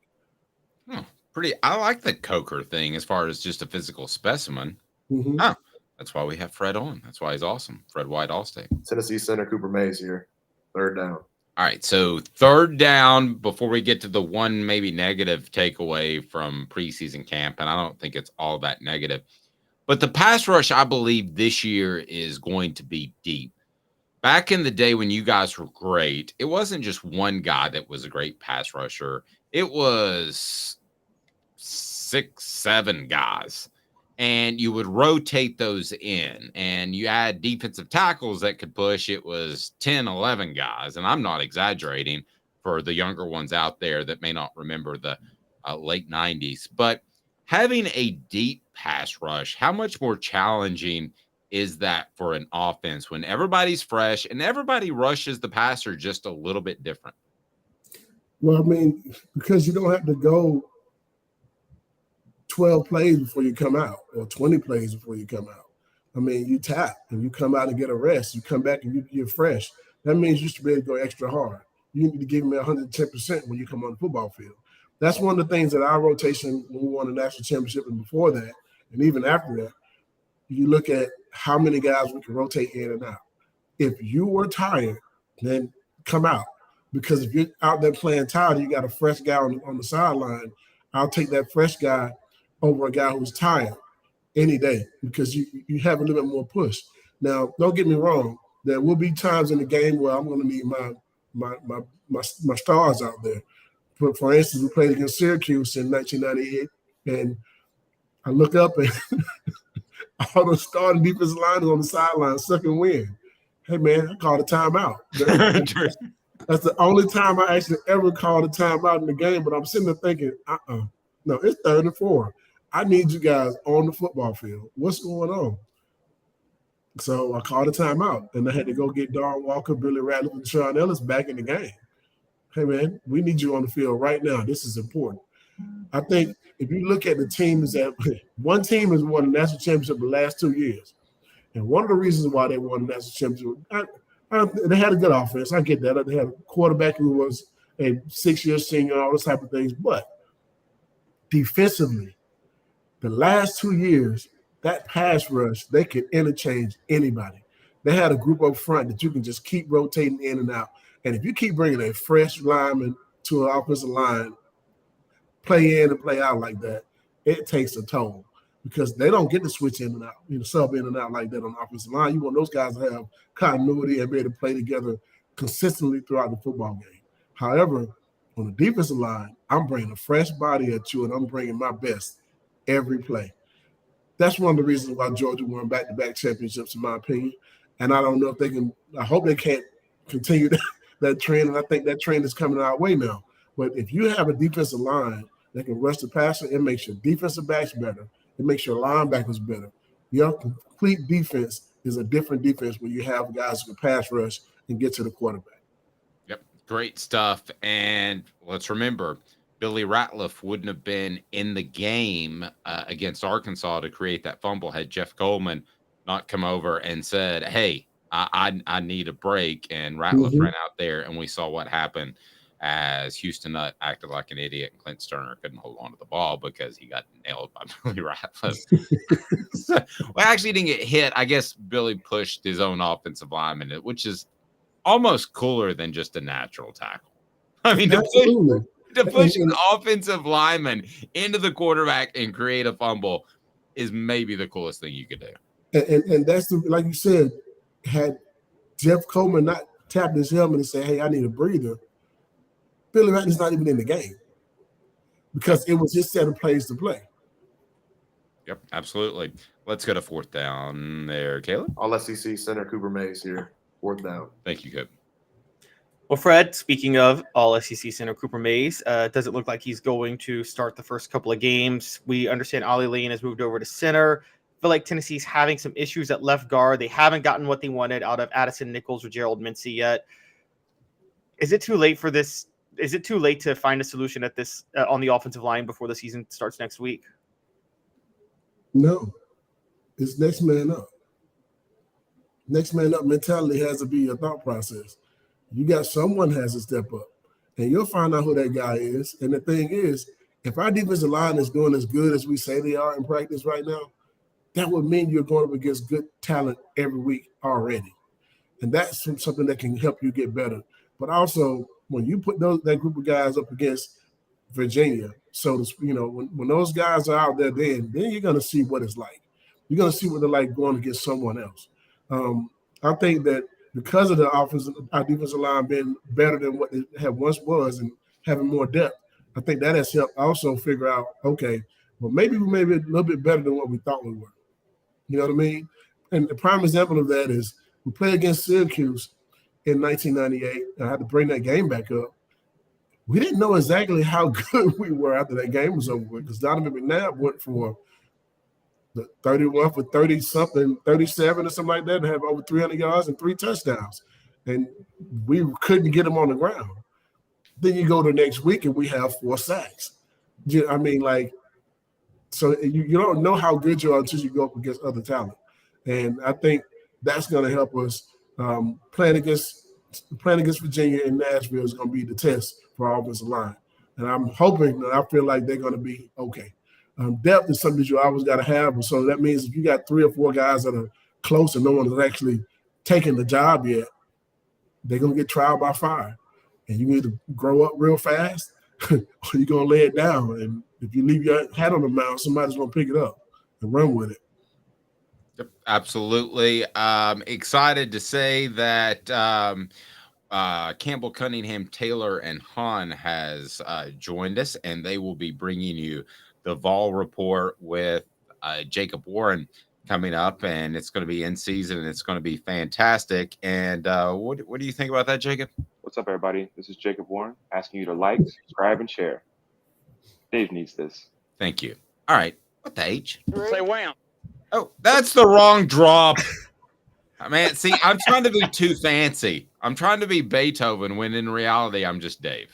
S4: I like the Coker thing as far as just a physical specimen.
S10: Mm-hmm.
S4: That's why we have Fred on. That's why he's awesome. Fred White, Allstate.
S9: Tennessee center Cooper Mays here. Third down.
S4: All right, so third down before we get to the one maybe negative takeaway from preseason camp, and I don't think it's all that negative. But the pass rush, I believe, this year is going to be deep. Back in the day when you guys were great, it wasn't just one guy that was a great pass rusher. It was 6, 7 guys. And you would rotate those in, and you had defensive tackles that could push. It was 10, 11 guys. And I'm not exaggerating for the younger ones out there that may not remember the late 90s. But having a deep pass rush, how much more challenging is that for an offense when everybody's fresh and everybody rushes the passer just a little bit different?
S10: Well, I mean, because you don't have to go 12 plays before you come out or 20 plays before you come out. I mean, you tap and you come out and get a rest. You come back and you're fresh. That means you should be able to go extra hard. You need to give me 110% when you come on the football field. That's one of the things that our rotation when we won the national championship and before that, and even after that, you look at how many guys we can rotate in and out. If you were tired, then come out. Because if you're out there playing tired, you got a fresh guy on the sideline, I'll take that fresh guy over a guy who's tired any day because you have a little bit more push. Now, don't get me wrong. There will be times in the game where I'm going to need my stars out there. But for instance, we played against Syracuse in 1998, and I look up and all the starting defensive linemen on the sideline sucking wind. Hey, man, I called a timeout. That's the only time I actually ever called a timeout in the game, but I'm sitting there thinking, no, it's 3rd and 4. I need you guys on the football field. What's going on? So I called a timeout, and I had to go get Darren Walker, Billy Ratliff, and Sean Ellis back in the game. Hey, man, we need you on the field right now. This is important. I think if you look at the teams that – one team has won the national championship the last 2 years, and one of the reasons why they won the national championship they had a good offense. I get that. They had a quarterback who was a 6-year senior, all those type of things. But defensively, the last 2 years, that pass rush, they could interchange anybody. They had a group up front that you can just keep rotating in and out. And if you keep bringing a fresh lineman to an offensive line, play in and play out like that, it takes a toll because they don't get to switch in and out, sub in and out like that on the offensive line. You want those guys to have continuity and be able to play together consistently throughout the football game. However, on the defensive line, I'm bringing a fresh body at you, and I'm bringing my best every play. That's one of the reasons why Georgia won back-to-back championships, in my opinion. And I don't know if they can – I hope they can't continue that trend, and I think that trend is coming our way now. But if you have a defensive line that can rush the passer, it makes your defensive backs better. It makes your linebackers better. Your complete defense is a different defense when you have guys who can pass rush and get to the quarterback.
S4: Yep, great stuff. And let's remember, Billy Ratliff wouldn't have been in the game against Arkansas to create that fumble had Jeff Coleman not come over and said, hey, I need a break. And Ratliff ran out there, and we saw what happened as Houston Nutt acted like an idiot, and Clint Sterner couldn't hold on to the ball because he got nailed by Billy Ratliff. Well, actually, he didn't get hit. I guess Billy pushed his own offensive lineman, which is almost cooler than just a natural tackle. I mean, to push an offensive lineman into the quarterback and create a fumble is maybe the coolest thing you could do.
S10: And that's like you said, had Jeff Coleman not tapped his helmet and said, hey, I need a breather, Billy Ratliff's not even in the game because it was his set of plays to play.
S4: Yep, absolutely. Let's go to 4th down there, Caleb.
S9: All SEC center Cooper Mays here, 4th down.
S4: Thank you, Coop.
S5: Well, Fred, speaking of all SEC center Cooper Mays, doesn't look like he's going to start the first couple of games. We understand Ollie Lane has moved over to center. I feel like Tennessee's having some issues at left guard. They haven't gotten what they wanted out of Addison Nichols or Gerald Mincy yet. Is it too late for this? Is it too late to find a solution at this on the offensive line before the season starts next week?
S10: No, it's next man up. Next man up mentality has to be your thought process. You got someone has to step up, and you'll find out who that guy is. And the thing is, if our defensive line is doing as good as we say they are in practice right now, that would mean you're going up against good talent every week already. And that's something that can help you get better. But also, when you put that group of guys up against Virginia, so when those guys are out there, then you're going to see what it's like. You're going to see what they're like going against someone else. I think that because of our defensive line being better than what it had once was and having more depth, I think that has helped also figure out, okay, well, maybe we may be a little bit better than what we thought we were. You know what I mean? And the prime example of that is we played against Syracuse in 1998. I had to bring that game back up. We didn't know exactly how good we were after that game was over with because Donovan McNabb went for the 31 for 30-something, 37 or something like that, and have over 300 yards and 3 touchdowns. And we couldn't get him on the ground. Then you go to next week and we have 4 sacks. I mean, so you don't know how good you are until you go up against other talent. And I think that's going to help us. Playing against Virginia and Nashville is going to be the test for our offensive line. And I'm hoping that I feel like they're going to be okay. Depth is something that you always got to have. So that means if you got 3 or 4 guys that are close and no one has actually taken the job yet, they're going to get trial by fire. And you need to grow up real fast or you're going to lay it down. And if you leave your hat on the mound, somebody's going to pick it up and run with it.
S4: Absolutely. Excited to say that Campbell, Cunningham, Taylor, and Hahn has joined us, and they will be bringing you the Vol Report with Jacob Warren coming up, and it's going to be in season, and it's going to be fantastic. And what do you think about that, Jacob?
S11: What's up, everybody? This is Jacob Warren asking you to like, subscribe, and share. Dave needs this.
S4: Thank you. All right. What the H?
S12: Say wham.
S4: Oh, that's the wrong drop. Man, see, I'm trying to be too fancy. I'm trying to be Beethoven when in reality I'm just Dave.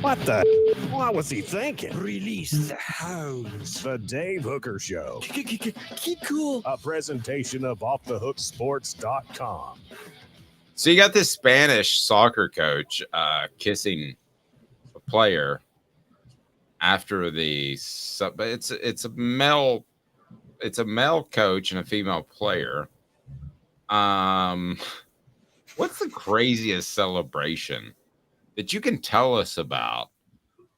S1: What the? What was he thinking?
S12: Release the hounds.
S1: The Dave Hooker Show.
S12: Keep cool.
S1: A presentation of offthehooksports.com.
S4: So you got this Spanish soccer coach kissing a player after the but it's a male coach and a female player. What's the craziest celebration that you can tell us about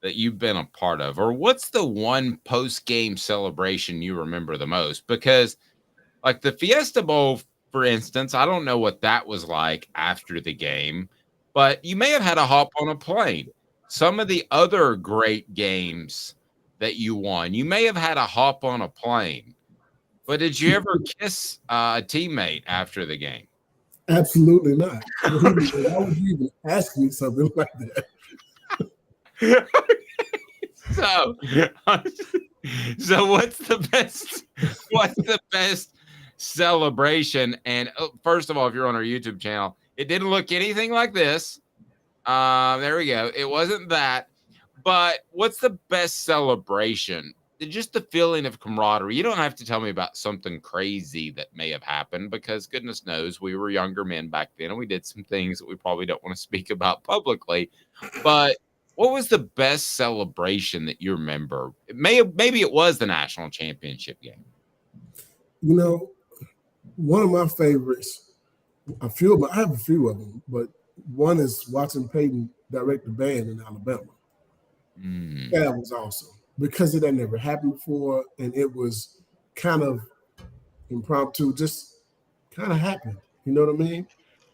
S4: that you've been a part of? Or what's the one post-game celebration you remember the most? Because like the Fiesta Bowl, for instance, I don't know what that was like after the game, but you may have had to hop on a plane. Some of the other great games that you won, you may have had to hop on a plane. But did you ever kiss a teammate after the game?
S10: Absolutely not. Why would you even ask me something like that?
S4: So what's the best celebration? And first of all, if you're on our YouTube channel, it didn't look anything like this. There we go. It wasn't that. But what's the best celebration? Just the feeling of camaraderie. You don't have to tell me about something crazy that may have happened because goodness knows we were younger men back then and we did some things that we probably don't want to speak about publicly. But what was the best celebration that you remember? Maybe it was the national championship game.
S10: You know, one of my favorites, I have a few of them, but one is watching Peyton direct the band in Alabama. That was awesome. Because it had never happened before, and it was kind of impromptu, just kind of happened. You know what I mean?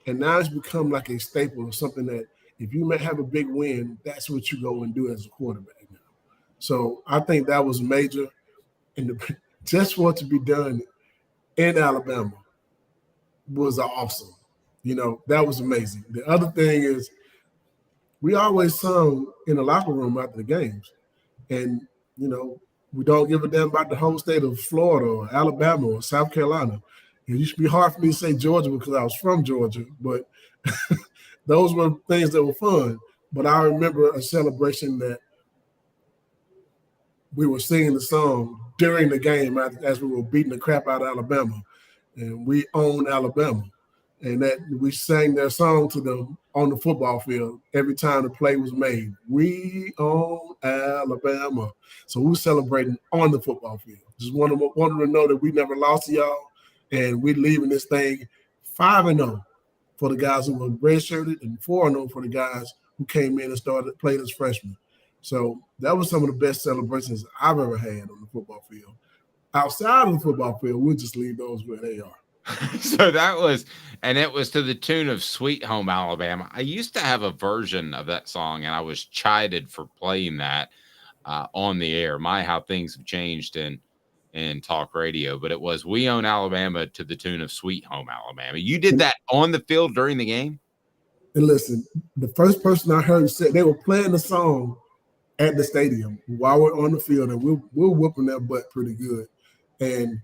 S10: And now it's become like a staple of something that if you may have a big win, that's what you go and do as a quarterback now. So I think that was major. And just for it to be done in Alabama was awesome. You know, that was amazing. The other thing is we always sung in the locker room after the games. And, you know, we don't give a damn about the whole state of Florida or Alabama or South Carolina. It used to be hard for me to say Georgia because I was from Georgia, but those were things that were fun. But I remember a celebration that we were singing the song during the game as we were beating the crap out of Alabama. And we owned Alabama. And that we sang their song to them on the football field every time the play was made. We own Alabama. So we were celebrating on the football field. Just wanted to know that we never lost to y'all, and we're leaving this thing 5-0. for the guys who were redshirted and 4-0 for the guys who came in and played as freshmen. So that was some of the best celebrations I've ever had on the football field. Outside of the football field, we'll just leave those where they are.
S4: So it was to the tune of Sweet Home Alabama. I used to have a version of that song, and I was chided for playing that on the air. How things have changed in talk radio. But it was We Own Alabama to the tune of Sweet Home Alabama. You did that on the field during the game?
S10: And listen, the first person I heard said they were playing the song at the stadium while we're on the field, and we're whooping that butt pretty good. And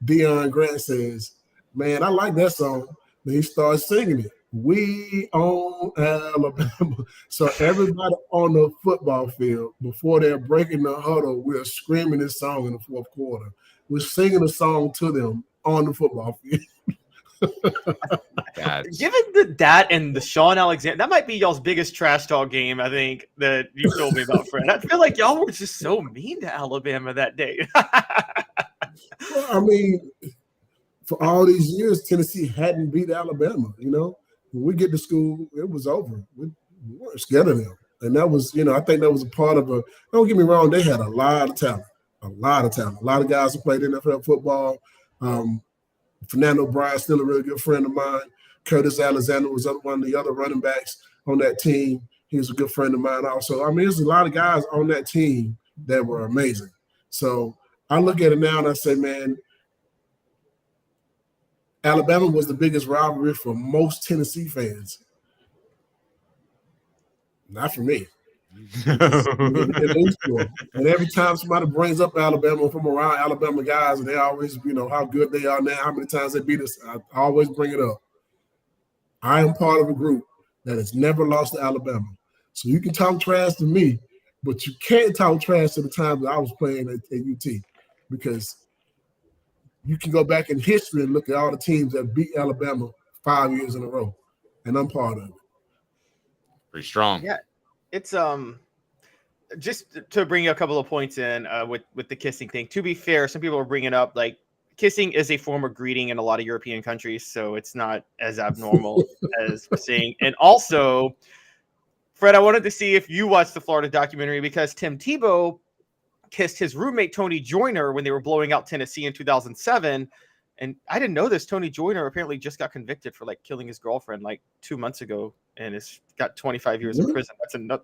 S10: Deion Grant says, man, I like that song. Then he starts singing it. We own Alabama. So everybody on the football field, before they're breaking the huddle, we're screaming this song in the fourth quarter. We're singing the song to them on the football field.
S5: Given that and the Sean Alexander, that might be y'all's biggest trash talk game, I think, that you told me about, Fred. I feel like y'all were just so mean to Alabama that day.
S10: Well, I mean, for all these years, Tennessee hadn't beat Alabama, you know. When we get to school, it was over. We weren't scared of them. And that was, I think that was a part of don't get me wrong, they had a lot of talent. A lot of guys who played NFL football. Fernando Bryant, still a really good friend of mine. Curtis Alexander was one of the other running backs on that team. He was a good friend of mine also. I mean, there's a lot of guys on that team that were amazing. So I look at it now and I say, man, Alabama was the biggest rivalry for most Tennessee fans. Not for me. And every time somebody brings up Alabama from around Alabama guys, and they always, how good they are now, how many times they beat us, I always bring it up. I am part of a group that has never lost to Alabama. So you can talk trash to me, but you can't talk trash to the time that I was playing at UT, because you can go back in history and look at all the teams that beat Alabama 5 years in a row, and I'm part of it.
S4: Pretty strong.
S5: Yeah, it's just to bring a couple of points in with the kissing thing. To be fair, some people are bringing up like kissing is a form of greeting in a lot of European countries, so it's not as abnormal as we're saying. And also, Fred, I wanted to see if you watched the Florida documentary, because Tim Tebow kissed his roommate Tony Joyner when they were blowing out Tennessee in 2007. And I didn't know this. Tony Joyner apparently just got convicted for killing his girlfriend 2 months ago, and has got 25 years in prison.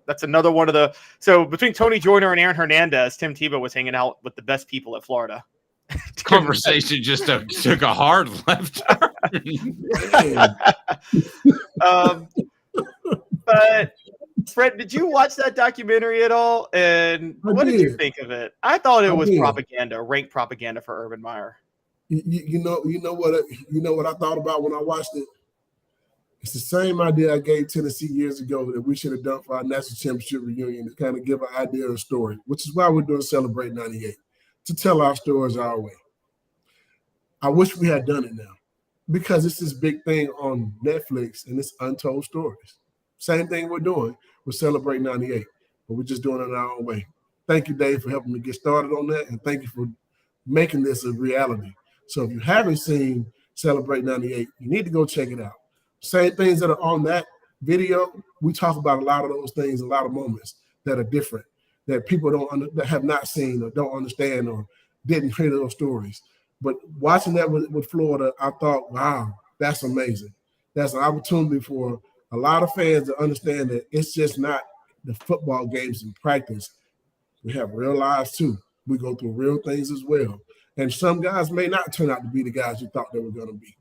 S5: That's another one of the. So between Tony Joyner and Aaron Hernandez, Tim Tebow was hanging out with the best people at Florida.
S4: Conversation just took a hard left turn.
S5: But Fred, did you watch that documentary at all? And what did you think of it? I thought it was propaganda, rank propaganda for Urban Meyer.
S10: You know what I thought about when I watched it? It's the same idea I gave Tennessee years ago that we should have done for our national championship reunion, to kind of give an idea of a story, which is why we're doing Celebrate 98, to tell our stories our way. I wish we had done it now, because it's this big thing on Netflix and it's untold stories. Same thing we're doing with Celebrate 98, but we're just doing it our own way. Thank you, Dave, for helping me get started on that, and thank you for making this a reality. So if you haven't seen Celebrate 98, you need to go check it out. Same things that are on that video, we talk about a lot of those things, a lot of moments that are different, that people that have not seen or don't understand or didn't hear those stories. But watching that with Florida, I thought, wow, that's amazing. That's an opportunity for a lot of fans to understand that it's just not the football games in practice. We have real lives too. We go through real things as well. And some guys may not turn out to be the guys you thought they were going to be.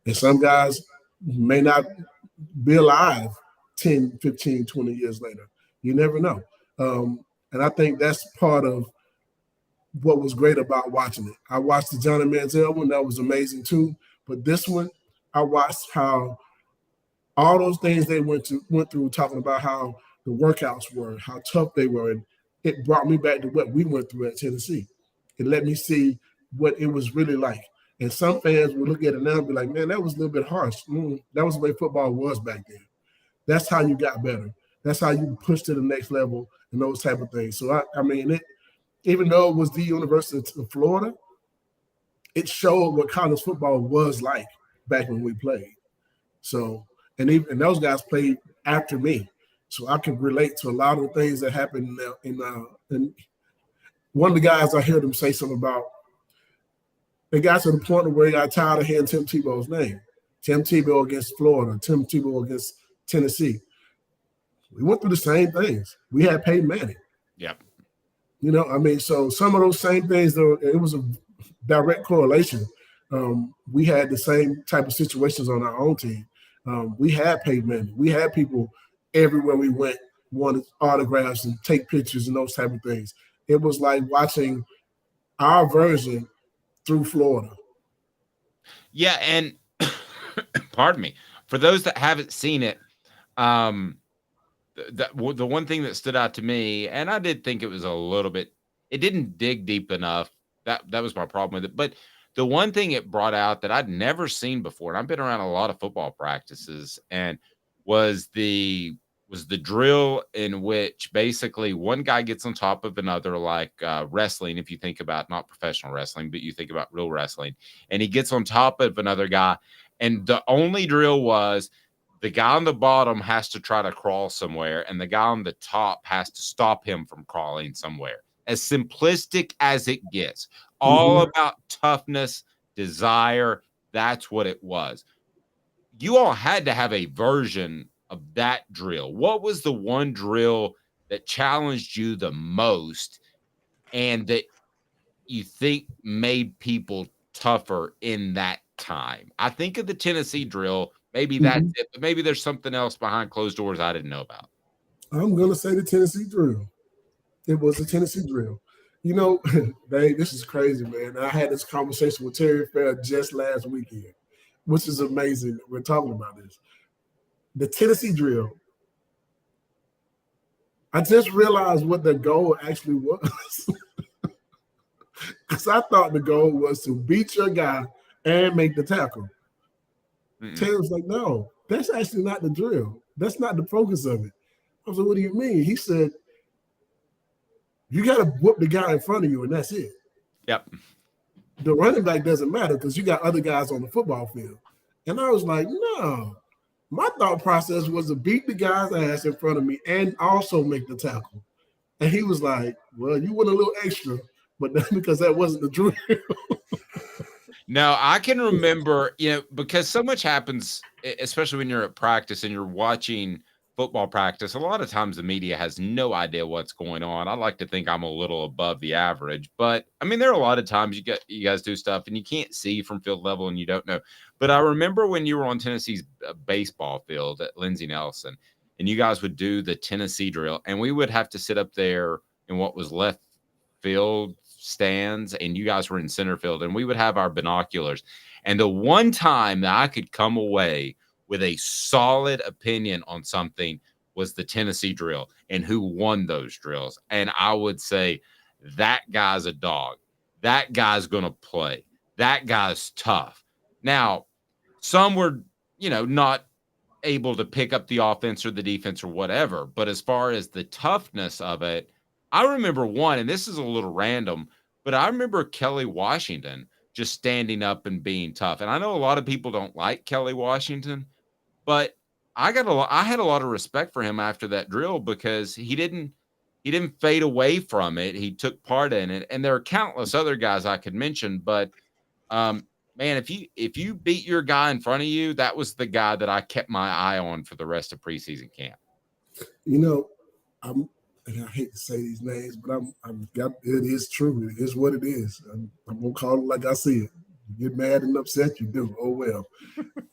S10: And some guys may not be alive 10, 15, 20 years later. You never know. And I think that's part of what was great about watching it. I watched the Johnny Manziel one. That was amazing too. But this one, I watched how all those things they went through, talking about how the workouts were, how tough they were. And it brought me back to what we went through at Tennessee. It let me see what it was really like. And some fans will look at it now and be like, man, that was a little bit harsh. That was the way football was back then. That's how you got better. That's how you pushed to the next level and those type of things. So, I mean, even though it was the University of Florida, it showed what college football was like back when we played. So and those guys played after me, so I can relate to a lot of the things that happened and one of the guys, I heard him say something about, they got to the point where he got tired of hearing Tim Tebow's name. Tim Tebow against Florida, Tim Tebow against Tennessee. We went through the same things. We had Peyton Manning.
S4: Yep.
S10: You know, I mean, so some of those same things, though, it was a direct correlation. We had the same type of situations on our own team. We had Peyton Manning. We had people everywhere we went wanted autographs and take pictures and those type of things. It was like watching our version through Florida.
S4: Yeah, and pardon me, for those that haven't seen it, the one thing that stood out to me, and I did think it was a little bit, it didn't dig deep enough. That was my problem with it. But the one thing it brought out that I'd never seen before, and I've been around a lot of football practices, and was the drill in which basically one guy gets on top of another, like wrestling, if you think about not professional wrestling, but you think about real wrestling, and he gets on top of another guy. And the only drill was the guy on the bottom has to try to crawl somewhere, and the guy on the top has to stop him from crawling somewhere. As simplistic as it gets, all about toughness, desire. That's what it was. You all had to have a version of that drill. What was the one drill that challenged you the most and that you think made people tougher in that time? I think of the Tennessee drill. Maybe that's it, but maybe there's something else behind closed doors I didn't know about.
S10: I'm going to say the Tennessee drill. It was the Tennessee drill. You know, Dave, this is crazy, man. I had this conversation with Terry Fair just last weekend, which is amazing. We're talking about this. The Tennessee drill, I just realized what the goal actually was. Because I thought the goal was to beat your guy and make the tackle. Terry was like, no, that's actually not the drill. That's not the focus of it. I was like, what do you mean? He said, you got to whoop the guy in front of you, and that's it.
S4: Yep.
S10: The running back doesn't matter because you got other guys on the football field. And I was like, no. My thought process was to beat the guy's ass in front of me and also make the tackle. And he was like, well, you went a little extra, but that's because that wasn't the drill.
S4: No, I can remember, because so much happens, especially when you're at practice and you're watching football practice. A lot of times the media has no idea what's going on. I like to think I'm a little above the average, but I mean, there are a lot of times you guys do stuff and you can't see from field level and you don't know. But I remember when you were on Tennessee's baseball field at Lindsey Nelson and you guys would do the Tennessee drill and we would have to sit up there in what was left field stands and you guys were in center field and we would have our binoculars. And the one time that I could come away with a solid opinion on something was the Tennessee drill and who won those drills. And I would say that guy's a dog. That guy's going to play. That guy's tough. Now, some were, not able to pick up the offense or the defense or whatever. But as far as the toughness of it, I remember one, and this is a little random, but I remember Kelly Washington just standing up and being tough. And I know a lot of people don't like Kelly Washington, but I had a lot of respect for him after that drill because he didn't fade away from it. He took part in it. And there are countless other guys I could mention, but man, if you beat your guy in front of you, that was the guy that I kept my eye on for the rest of preseason camp.
S10: I hate to say these names, but it is true. It is what it is. I'm gonna call it like I see it. You get mad and upset, you do. Oh well.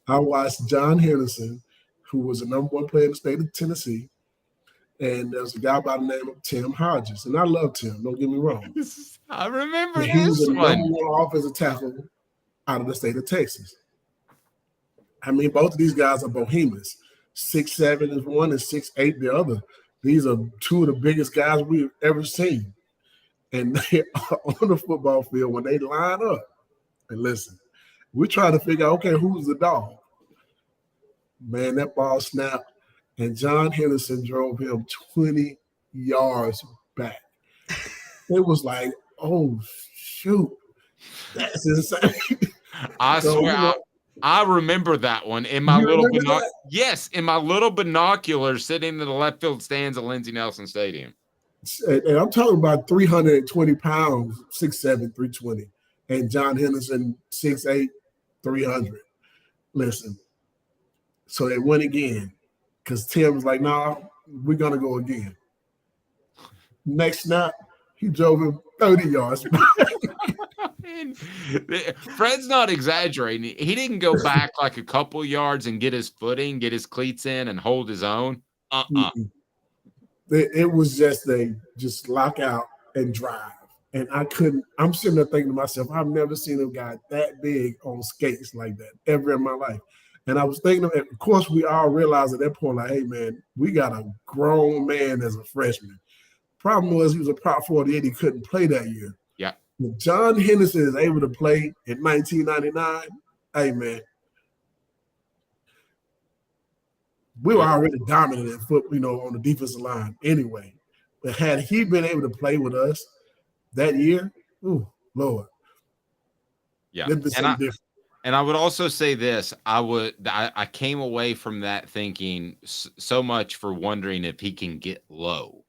S10: I watched John Henderson, who was the number one player in the state of Tennessee, and there's a guy by the name of Tim Hodges, and I love Tim. Don't get me wrong.
S4: I remember
S10: and
S4: this
S10: he was the
S4: one.
S10: number one offensive tackle out of the state of Texas. I mean, both of these guys are behemoths. 6'7" is one and 6'8" the other. These are two of the biggest guys we've ever seen. And they are on the football field when they line up. And listen, we're trying to figure out, okay, who's the dog? Man, that ball snapped, and John Henderson drove him 20 yards back. It was like, oh, shoot. That's insane.
S4: I swear, I remember that one in my
S10: You
S4: little
S10: remember that?
S4: Yes, in my little binocular sitting in the left field stands of Lindsey Nelson Stadium.
S10: And I'm talking about 320 pounds, 6'7", 320. And John Henderson, 6'8", 300. Listen, so they went again because Tim was like, nah, we're going to go again. Next snap, he drove him 30 yards.
S4: Fred's not exaggerating. He didn't go back like a couple yards and get his footing, get his cleats in, and hold his own.
S10: It was just lock out and drive. And I'm sitting there thinking to myself, I've never seen a guy that big on skates like that ever in my life. And I was thinking, of course, we all realized at that point, like, hey, man, we got a grown man as a freshman. Problem was he was a Prop 48. He couldn't play that year.
S4: Yeah.
S10: If John Henderson is able to play in 1999, hey, man, we were already dominant in foot, on the defensive line anyway. But had he been able to play with us that year, ooh, Lord.
S4: Yeah.
S10: It'd be something different.
S4: And I would also say this, I came away from that thinking so much for wondering if he can get low.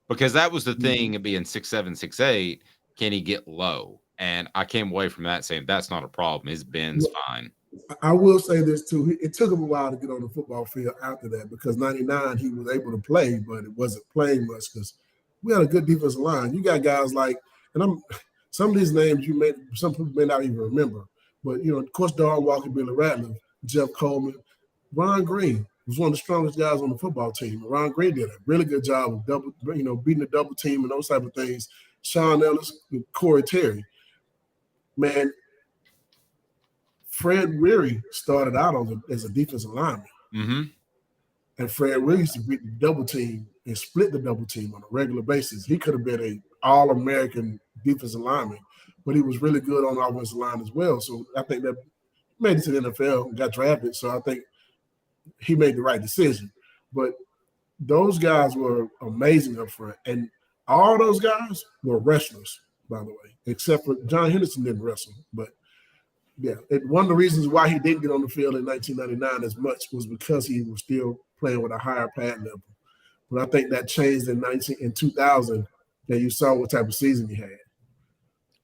S4: Because that was the thing of being 6'7", 6'8", can he get low? And I came away from that saying that's not a problem. His bend's fine.
S10: I will say this too. It took him a while to get on the football field after that because 99 he was able to play, but it wasn't playing much because we had a good defensive line. You got guys like, and some of these names some people may not even remember, but of course, Darren Walker, Billy Ratliff, Jeff Coleman, Ron Green was one of the strongest guys on the football team. Ron Green did a really good job of beating the double team and those type of things. Sean Ellis, Corey Terry, man. Fred Weary started out as a defensive lineman.
S4: Mm-hmm.
S10: And Fred Weary used to beat the double team and split the double team on a regular basis. He could have been an all-American defensive lineman, but he was really good on the offensive line as well. So I think that made it to the NFL and got drafted. So I think he made the right decision. But those guys were amazing up front. And all those guys were wrestlers, by the way, except for John Henderson didn't wrestle. But yeah, one of the reasons why he didn't get on the field in 1999 as much was because he was still playing with a higher pad level. But I think that changed in 2000, that you saw what type of season he had.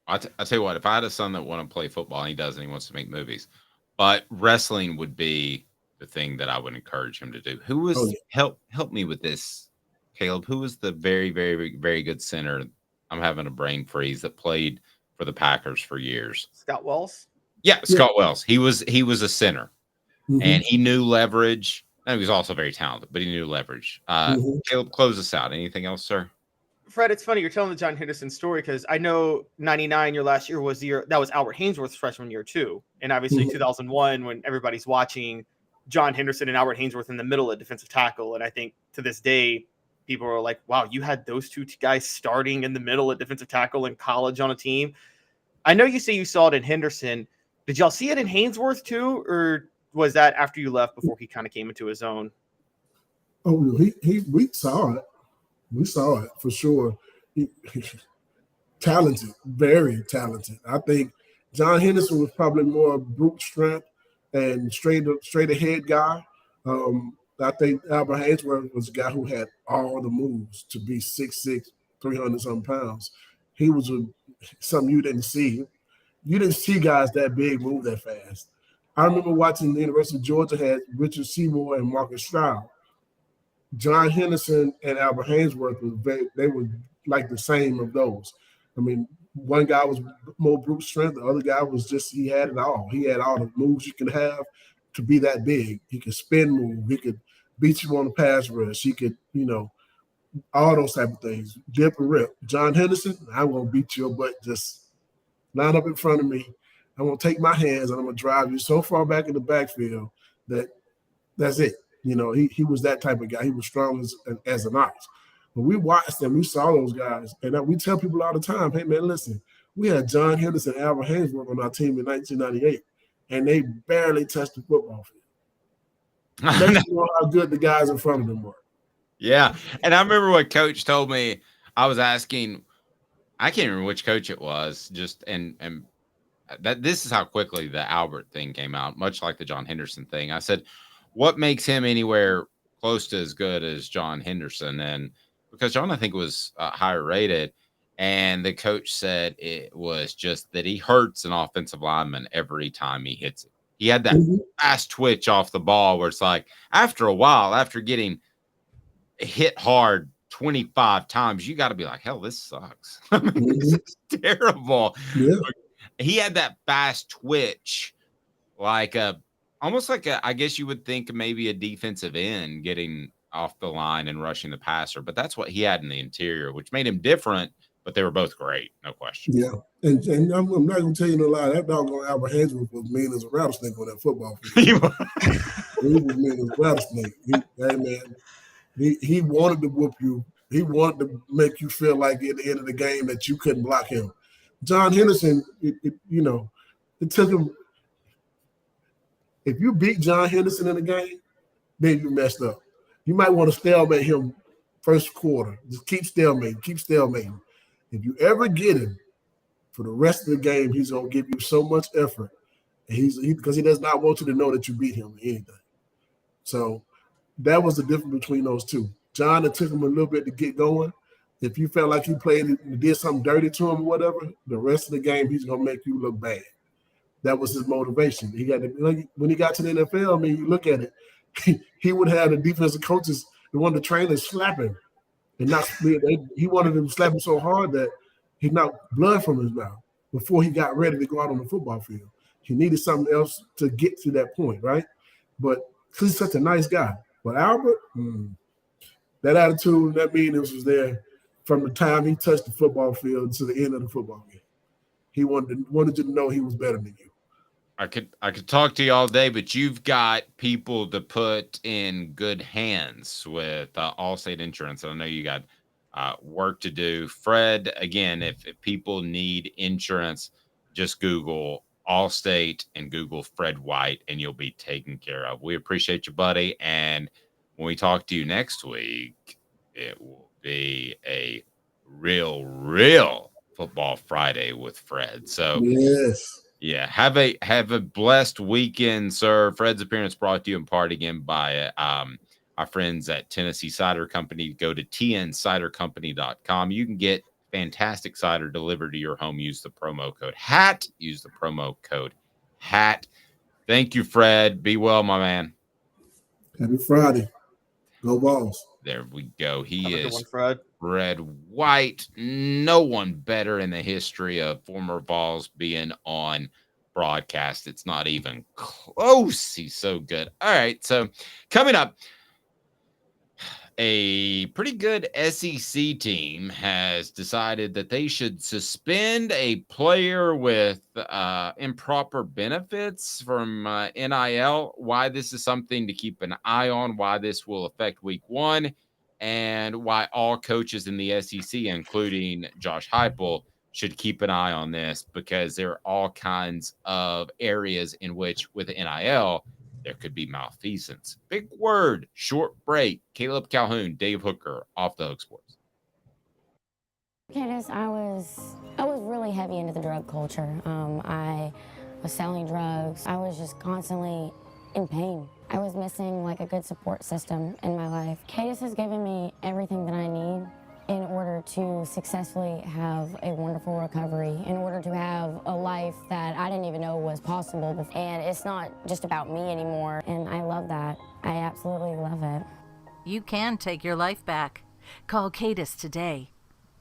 S4: I tell you what, if I had a son that wanted to play football, and he doesn't, he wants to make movies, but wrestling would be the thing that I would encourage him to do. Who was help me with this, Caleb? Who was the very, very, very good center? I'm having a brain freeze that played for the Packers for years.
S5: Scott Wells.
S4: Yeah, Scott Wells. He was a center, and he knew leverage. And he was also very talented, but he knew leverage. Caleb, close us out. Anything else, sir?
S5: Fred, it's funny you're telling the John Henderson story because I know 99, your last year was the year that was Albert Haynesworth's freshman year too, and obviously 2001 when everybody's watching John Henderson and Albert Haynesworth in the middle of defensive tackle, and I think to this day people are like, "Wow, you had those two guys starting in the middle at defensive tackle in college on a team." I know you say you saw it in Henderson. Did y'all see it in Haynesworth too, or was that after you left before he kind of came into his own?
S10: Oh, we saw it. We saw it for sure. Talented, very talented. I think John Henderson was probably more brute strength and straight ahead guy. I think Albert Haynesworth was a guy who had all the moves to be 6'6", 300-something pounds. He was something you didn't see. You didn't see guys that big move that fast. I remember watching the University of Georgia had Richard Seymour and Marcus Stroud. John Henderson and Albert Haynesworth they were like the same of those. I mean, one guy was more brute strength, the other guy was he had it all. He had all the moves you can have to be that big. He could spin move, he could beat you on the pass rush, he could, all those type of things. Dip and rip. John Henderson, I'm gonna beat your butt, just line up in front of me. I'm going to take my hands and I'm going to drive you so far back in the backfield that's it. He was that type of guy. He was strong as an ox. When we watched them, we saw those guys. And we tell people all the time, hey, man, listen, we had John Henderson and Albert Haynesworth on our team in 1998, and they barely touched the football field. They didn't know how good the guys in front of them were.
S4: Yeah. And I remember what Coach told me. I was asking, I can't remember which coach it was, and this is how quickly the Albert thing came out, much like the John Henderson thing. I said, what makes him anywhere close to as good as John Henderson? And because John, I think, was higher rated, and the coach said it was just that he hurts an offensive lineman every time he hits it. He had that fast twitch off the ball where it's like, after a while, after getting hit hard 25 times, you got to be like, hell, this sucks. I mean, this is terrible.
S10: Yeah.
S4: He had that fast twitch, like almost like I guess you would think maybe a defensive end getting off the line and rushing the passer, but that's what he had in the interior, which made him different, but they were both great, no question.
S10: Yeah. And I'm not going to tell you no lie. That doggone Albert Haynesworth was mean as a rattlesnake on that football field. He was mean as a rattlesnake. He wanted to whoop you. He wanted to make you feel like at the end of the game that you couldn't block him. John Henderson, it took him. If you beat John Henderson in a game, then you messed up. You might want to stalemate him first quarter. Just keep stalemating. If you ever get him for the rest of the game, he's going to give you so much effort. And because he does not want you to know that you beat him in anything. So that was the difference between those two. John, it took him a little bit to get going. If you felt like he played and did something dirty to him or whatever, the rest of the game, he's going to make you look bad. That was his motivation. He got when he got to the NFL, I mean, you look at it, he would have the defensive coaches, the trainers slap him. And he wanted them to slap him so hard that he knocked blood from his mouth before he got ready to go out on the football field. He needed something else to get to that point, right? But he's such a nice guy. But Albert, that attitude, that meanness was there from the time he touched the football field to the end of the football game. He wanted you to know he was better than you.
S4: I could talk to you all day, but you've got people to put in good hands with Allstate Insurance. I know you got work to do. Fred, again, if people need insurance, just Google Allstate and Google Fred White, and you'll be taken care of. We appreciate you, buddy. And when we talk to you next week, it will be a real Football Friday with Fred. So
S10: yes.
S4: Yeah, have a blessed weekend, sir. Fred's appearance brought to you in part again by our friends at Tennessee Cider Company. Go to tncidercompany.com. You can get fantastic cider delivered to your home. Use the promo code HAT. Use the promo code HAT. Thank you, Fred. Be well, my man.
S10: Happy Friday. Go Vols.
S4: There we go. He is
S5: Fred
S4: White. No one better in the history of former Vols being on broadcast. It's not even close. He's so good. All right. So coming up, a pretty good SEC team has decided that they should suspend a player with improper benefits from NIL. Why this is something to keep an eye on, why this will affect week 1, and why all coaches in the SEC, including Josh Heupel, should keep an eye on this, because there are all kinds of areas in which with NIL, there could be malfeasance. Big word, short break. Caleb Calhoun, Dave Hooker, Off the Hook Sports.
S13: Candace, I was really heavy into the drug culture. I was selling drugs. I was just constantly in pain. I was missing like a good support system in my life. Candace has given me everything that I need in order to successfully have a wonderful recovery, in order to have a life that I didn't even know was possible. And it's not just about me anymore, and I love that. I absolutely love it.
S14: You can take your life back. Call Cadis today.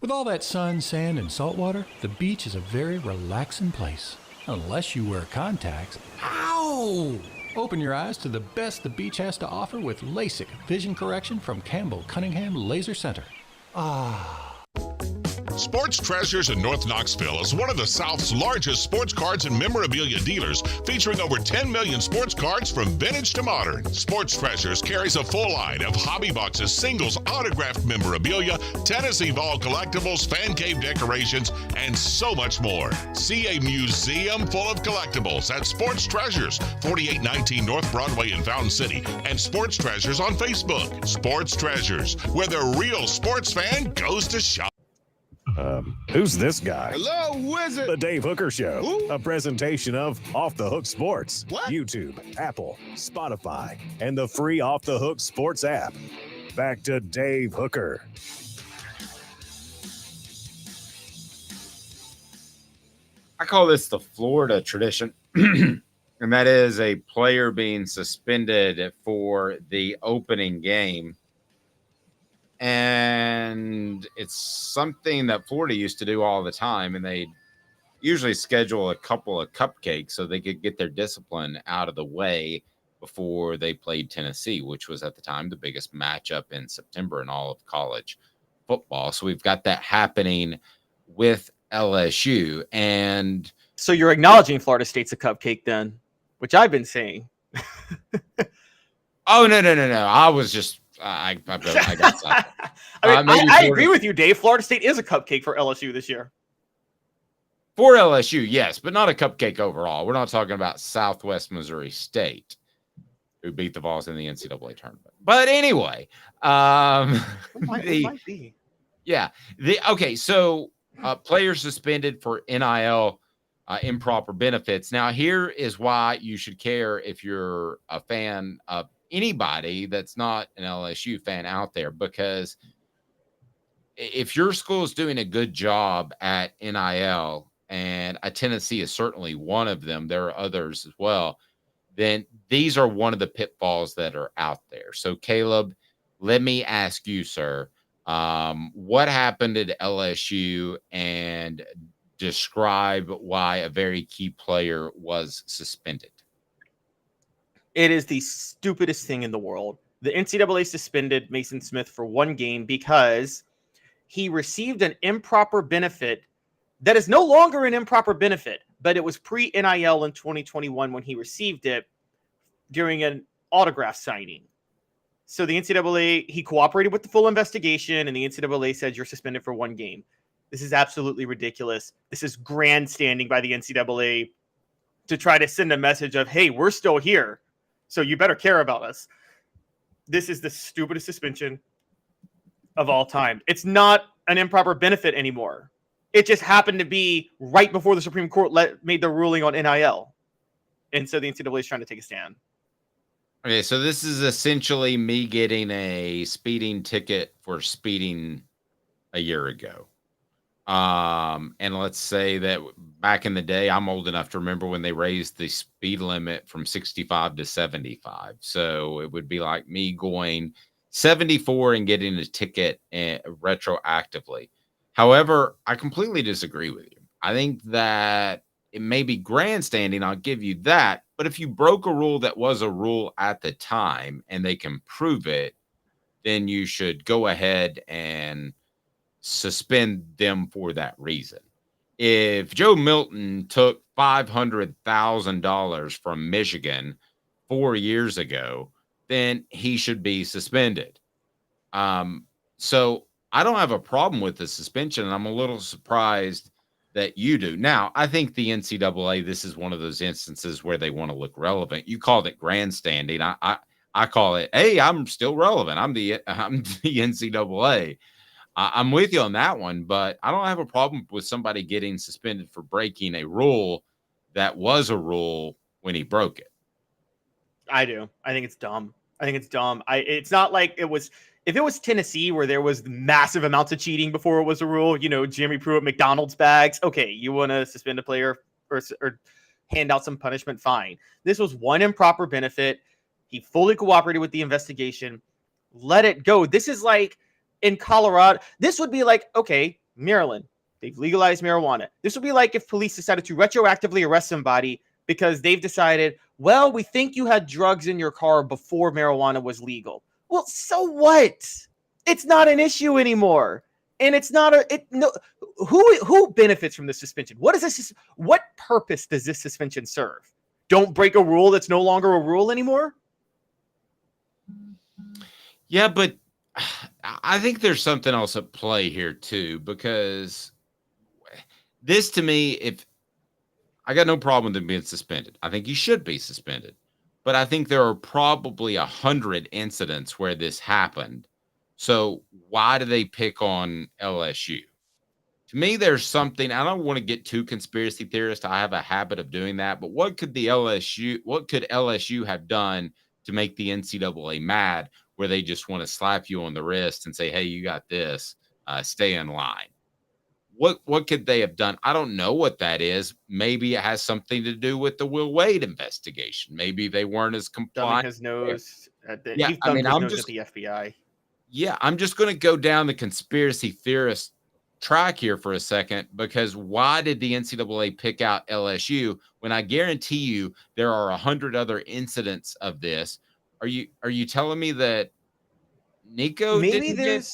S15: With all that sun, sand, and salt water, the beach is a very relaxing place. Unless you wear contacts. Ow! Open your eyes to the best the beach has to offer with LASIK vision correction from Campbell Cunningham Laser Center.
S16: Sports Treasures in North Knoxville is one of the South's largest sports cards and memorabilia dealers, featuring over 10 million sports cards from vintage to modern. Sports Treasures carries a full line of hobby boxes, singles, autographed memorabilia, Tennessee Vol collectibles, fan cave decorations, and so much more. See a museum full of collectibles at Sports Treasures, 4819 North Broadway in Fountain City, and Sports Treasures on Facebook. Sports Treasures, where the real sports fan goes to shop.
S1: Who's this guy?
S12: Hello, who is it?
S1: The Dave Hooker Show,
S12: Who?
S1: a presentation of Off the Hook Sports,
S12: What?
S1: YouTube, Apple, Spotify, and the free Off the Hook Sports app. Back to Dave Hooker.
S4: I call this the Florida tradition, and that is a player being suspended for the opening game. And it's something that Florida used to do all the time, and they usually schedule a couple of cupcakes so they could get their discipline out of the way before they played Tennessee, which was at the time the biggest matchup in September in all of college football. So we've got that happening with LSU. And
S5: so you're acknowledging Florida State's a cupcake then, which I've been saying.
S4: Oh, no. I was just, I got something.
S5: I agree with you, Dave. Florida State is a cupcake for LSU this year.
S4: For LSU, yes, but not a cupcake overall. We're not talking about Southwest Missouri State, who beat the Vols in the NCAA tournament. But anyway,
S5: It might be.
S4: Yeah. Okay, so players suspended for NIL improper benefits. Now, here is why you should care if you're a fan of anybody that's not an LSU fan out there, because if your school is doing a good job at NIL, and Tennessee is certainly one of them, there are others as well, then these are one of the pitfalls that are out there. So, Caleb, let me ask you, sir, what happened at LSU, and describe why a very key player was suspended.
S5: It is the stupidest thing in the world. The NCAA suspended Mason Smith for one game because he received an improper benefit that is no longer an improper benefit, but it was pre-NIL in 2021 when he received it during an autograph signing. So the NCAA, he cooperated with the full investigation, and the NCAA said you're suspended for one game. This is absolutely ridiculous. This is grandstanding by the NCAA to try to send a message of, hey, we're still here, so you better care about us. This is the stupidest suspension of all time. It's not an improper benefit anymore. It just happened to be right before the Supreme Court made the ruling on NIL. And so the NCAA is trying to take a stand.
S4: Okay, so this is essentially me getting a speeding ticket for speeding a year ago. And let's say that back in the day, I'm old enough to remember when they raised the speed limit from 65 to 75. So it would be like me going 74 and getting a ticket retroactively. However, I completely disagree with you. I think that it may be grandstanding, I'll give you that. But if you broke a rule that was a rule at the time and they can prove it, then you should go ahead and suspend them for that reason. If Joe Milton took $500,000 from Michigan 4 years ago, then he should be suspended. So I don't have a problem with the suspension, and I'm a little surprised that you do. Now, I think the NCAA, this is one of those instances where they want to look relevant. You called it grandstanding. I call it, hey, I'm still relevant. I'm the NCAA. I'm with you on that one, but I don't have a problem with somebody getting suspended for breaking a rule that was a rule when he broke it.
S5: I do. I think it's dumb. It's not like it was. If it was Tennessee where there was massive amounts of cheating before it was a rule, Jimmy Pruitt, McDonald's bags, okay, you want to suspend a player or hand out some punishment, fine. This was one improper benefit. He fully cooperated with the investigation. Let it go. This is like in Colorado. This would be like, okay, Maryland, they've legalized marijuana. This would be like if police decided to retroactively arrest somebody because they've decided, well, we think you had drugs in your car before marijuana was legal. Well, so what? It's not an issue anymore. And it's not who benefits from the suspension? What purpose does this suspension serve? Don't break a rule that's no longer a rule anymore?
S4: Yeah, but I think there's something else at play here too, because this to me, if I got no problem with him being suspended, I think he should be suspended. But I think there are probably 100 incidents where this happened. So why do they pick on LSU? To me, there's something. I don't want to get too conspiracy theorist. I have a habit of doing that. But what could LSU have done to make the NCAA mad, where they just want to slap you on the wrist and say, "Hey, you got this. Stay in line." What could they have done? I don't know what that is. Maybe it has something to do with the Will Wade investigation. Maybe they weren't as compliant.
S5: His nose.
S4: Yeah,
S5: He
S4: I
S5: thumbed
S4: mean,
S5: his
S4: I'm
S5: nose
S4: just
S5: at the FBI.
S4: Yeah, I'm just going to go down the conspiracy theorist track here for a second, because why did the NCAA pick out LSU when I guarantee you there are 100 other incidents of this? Are you telling me that Nico didn't get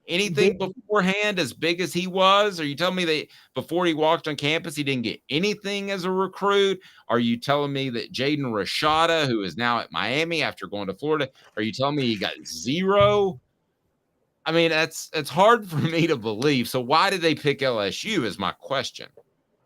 S4: anything beforehand as big as he was? Are you telling me that before he walked on campus, he didn't get anything as a recruit? Are you telling me that Jaden Rashada, who is now at Miami after going to Florida, are you telling me he got zero? I mean, it's hard for me to believe. So why did they pick LSU is my question.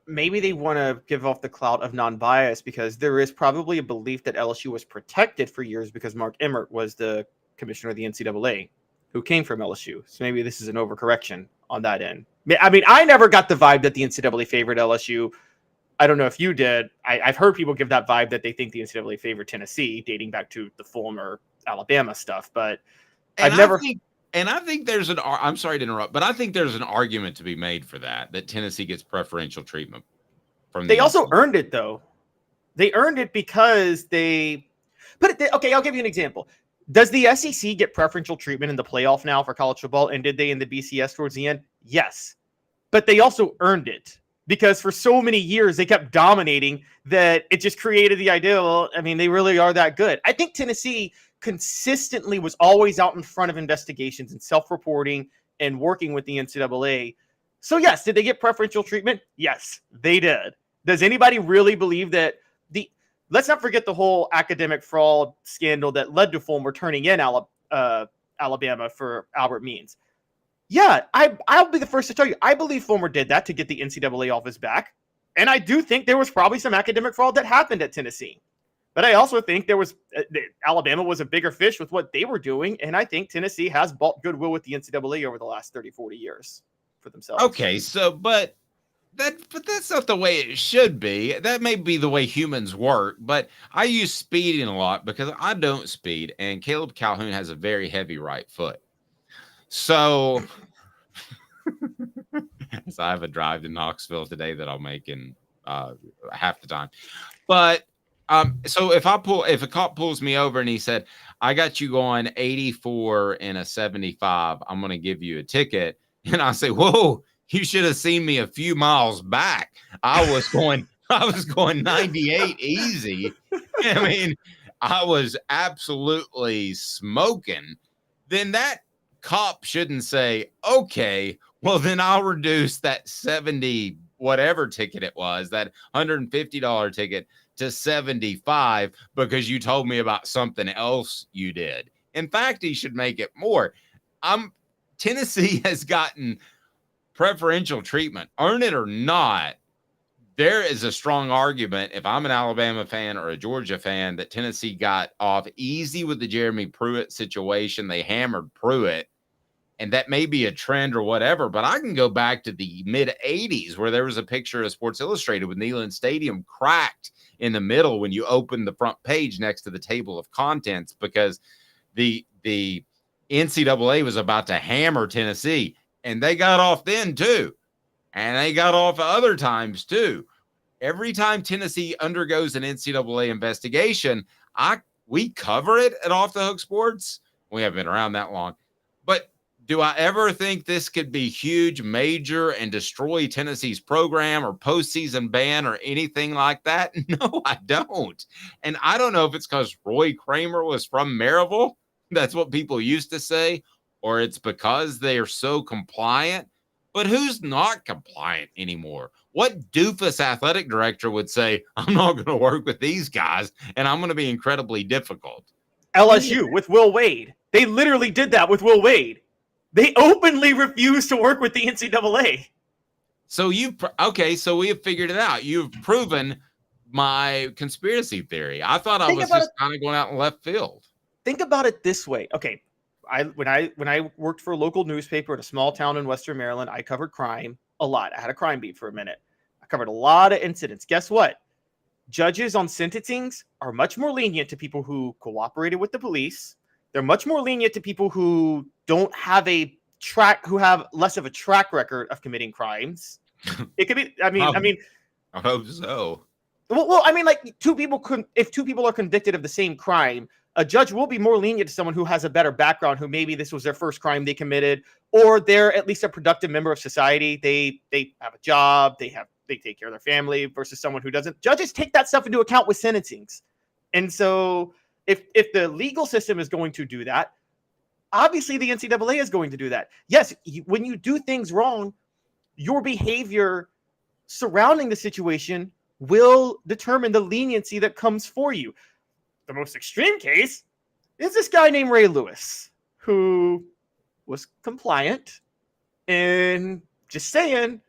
S5: Maybe they want to give off the clout of non-bias, because there is probably a belief that LSU was protected for years because Mark Emmert was the commissioner of the NCAA who came from LSU. So maybe this is an overcorrection on that end. I mean, I never got the vibe that the NCAA favored LSU. I don't know if you did. I've heard people give that vibe that they think the NCAA favored Tennessee, dating back to the former Alabama stuff. But I
S4: think there's I'm sorry to interrupt, but I think there's an argument to be made for that Tennessee gets preferential treatment from
S5: They also earned it, though. They earned it because okay, I'll give you an example. Does the SEC get preferential treatment in the playoff now for college football? And did they in the BCS towards the end? Yes. But they also earned it, because for so many years they kept dominating that it just created the idea, well, I mean, they really are that good. I think Tennessee consistently was always out in front of investigations and self-reporting and working with the NCAA. So yes, did they get preferential treatment? Yes, they did. Does anybody really believe that let's not forget the whole academic fraud scandal that led to Fulmer turning in Alabama for Albert Means. Yeah, I'll be the first to tell you, I believe Fulmer did that to get the NCAA off his back. And I do think there was probably some academic fraud that happened at Tennessee. But I also think Alabama was a bigger fish with what they were doing. And I think Tennessee has bought goodwill with the NCAA over the last 30, 40 years for themselves.
S4: Okay, so, but that's not the way it should be. That may be the way humans work, but I use speeding a lot because I don't speed, and Caleb Calhoun has a very heavy right foot. So, so I have a drive to Knoxville today that I'll make in half the time. But so if a cop pulls me over and he said, "I got you going 84 in a 75, I'm going to give you a ticket," and I say, "Whoa, you should have seen me a few miles back. I was going 98 easy. I mean, I was absolutely smoking." Then that cop shouldn't say, "Okay, well, then I'll reduce that 70 whatever ticket it was, that $150 ticket, to 75 because you told me about something else you did." In fact, he should make it more. Tennessee has gotten preferential treatment, earn it or not. There is a strong argument, if I'm an Alabama fan or a Georgia fan, that Tennessee got off easy with the Jeremy Pruitt situation. They hammered Pruitt, and that may be a trend or whatever, but I can go back to the mid-'80s where there was a picture of Sports Illustrated with Neyland Stadium cracked in the middle when you open the front page next to the table of contents, because the NCAA was about to hammer Tennessee. And they got off then, too. And they got off other times, too. Every time Tennessee undergoes an NCAA investigation, we cover it at Off the Hook Sports. We haven't been around that long. But do I ever think this could be huge, major, and destroy Tennessee's program or postseason ban or anything like that? No, I don't. And I don't know if it's because Roy Kramer was from Maryville. That's what people used to say. Or it's because they are so compliant. But who's not compliant anymore? What doofus athletic director would say, "I'm not going to work with these guys, and I'm going to be incredibly difficult"?
S5: LSU with Will Wade. They literally did that with Will Wade. They openly refused to work with the NCAA.
S4: So so we have figured it out. You've proven my conspiracy theory. I thought I was just kind of going out in left field.
S5: Think about it this way. Okay. When I worked for a local newspaper in a small town in Western Maryland, I covered crime. a lot. I had a crime beat for a minute. I covered a lot of incidents. Guess what? Judges on sentencings are much more lenient to people who cooperated with the police. They're much more lenient to people who don't have who have less of a track record of committing crimes. It could be,
S4: I hope so.
S5: Well, I mean, like if two people are convicted of the same crime, a judge will be more lenient to someone who has a better background, who maybe this was their first crime they committed, or they're at least a productive member of society. They have a job, they take care of their family, versus someone who doesn't. Judges take that stuff into account with sentencings. And so if the legal system is going to do that, obviously the NCAA is going to do that. Yes, when you do things wrong, your behavior surrounding the situation will determine the leniency that comes for you. The most extreme case is this guy named Ray Lewis, who was compliant and just saying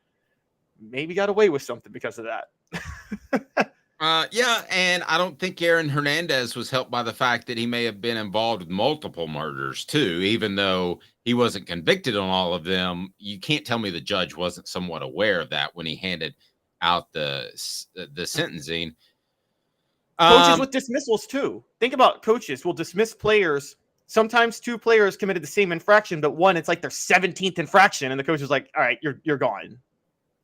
S5: maybe got away with something because of that.
S4: Yeah, and I don't think Aaron Hernandez was helped by the fact that he may have been involved with multiple murders too, even though he wasn't convicted on all of them. You can't tell me the judge wasn't somewhat aware of that when he handed out the sentencing.
S5: Coaches with dismissals too. Think about coaches will dismiss players. Sometimes two players committed the same infraction, but one, it's like their 17th infraction, and the coach is like, all right, you're gone.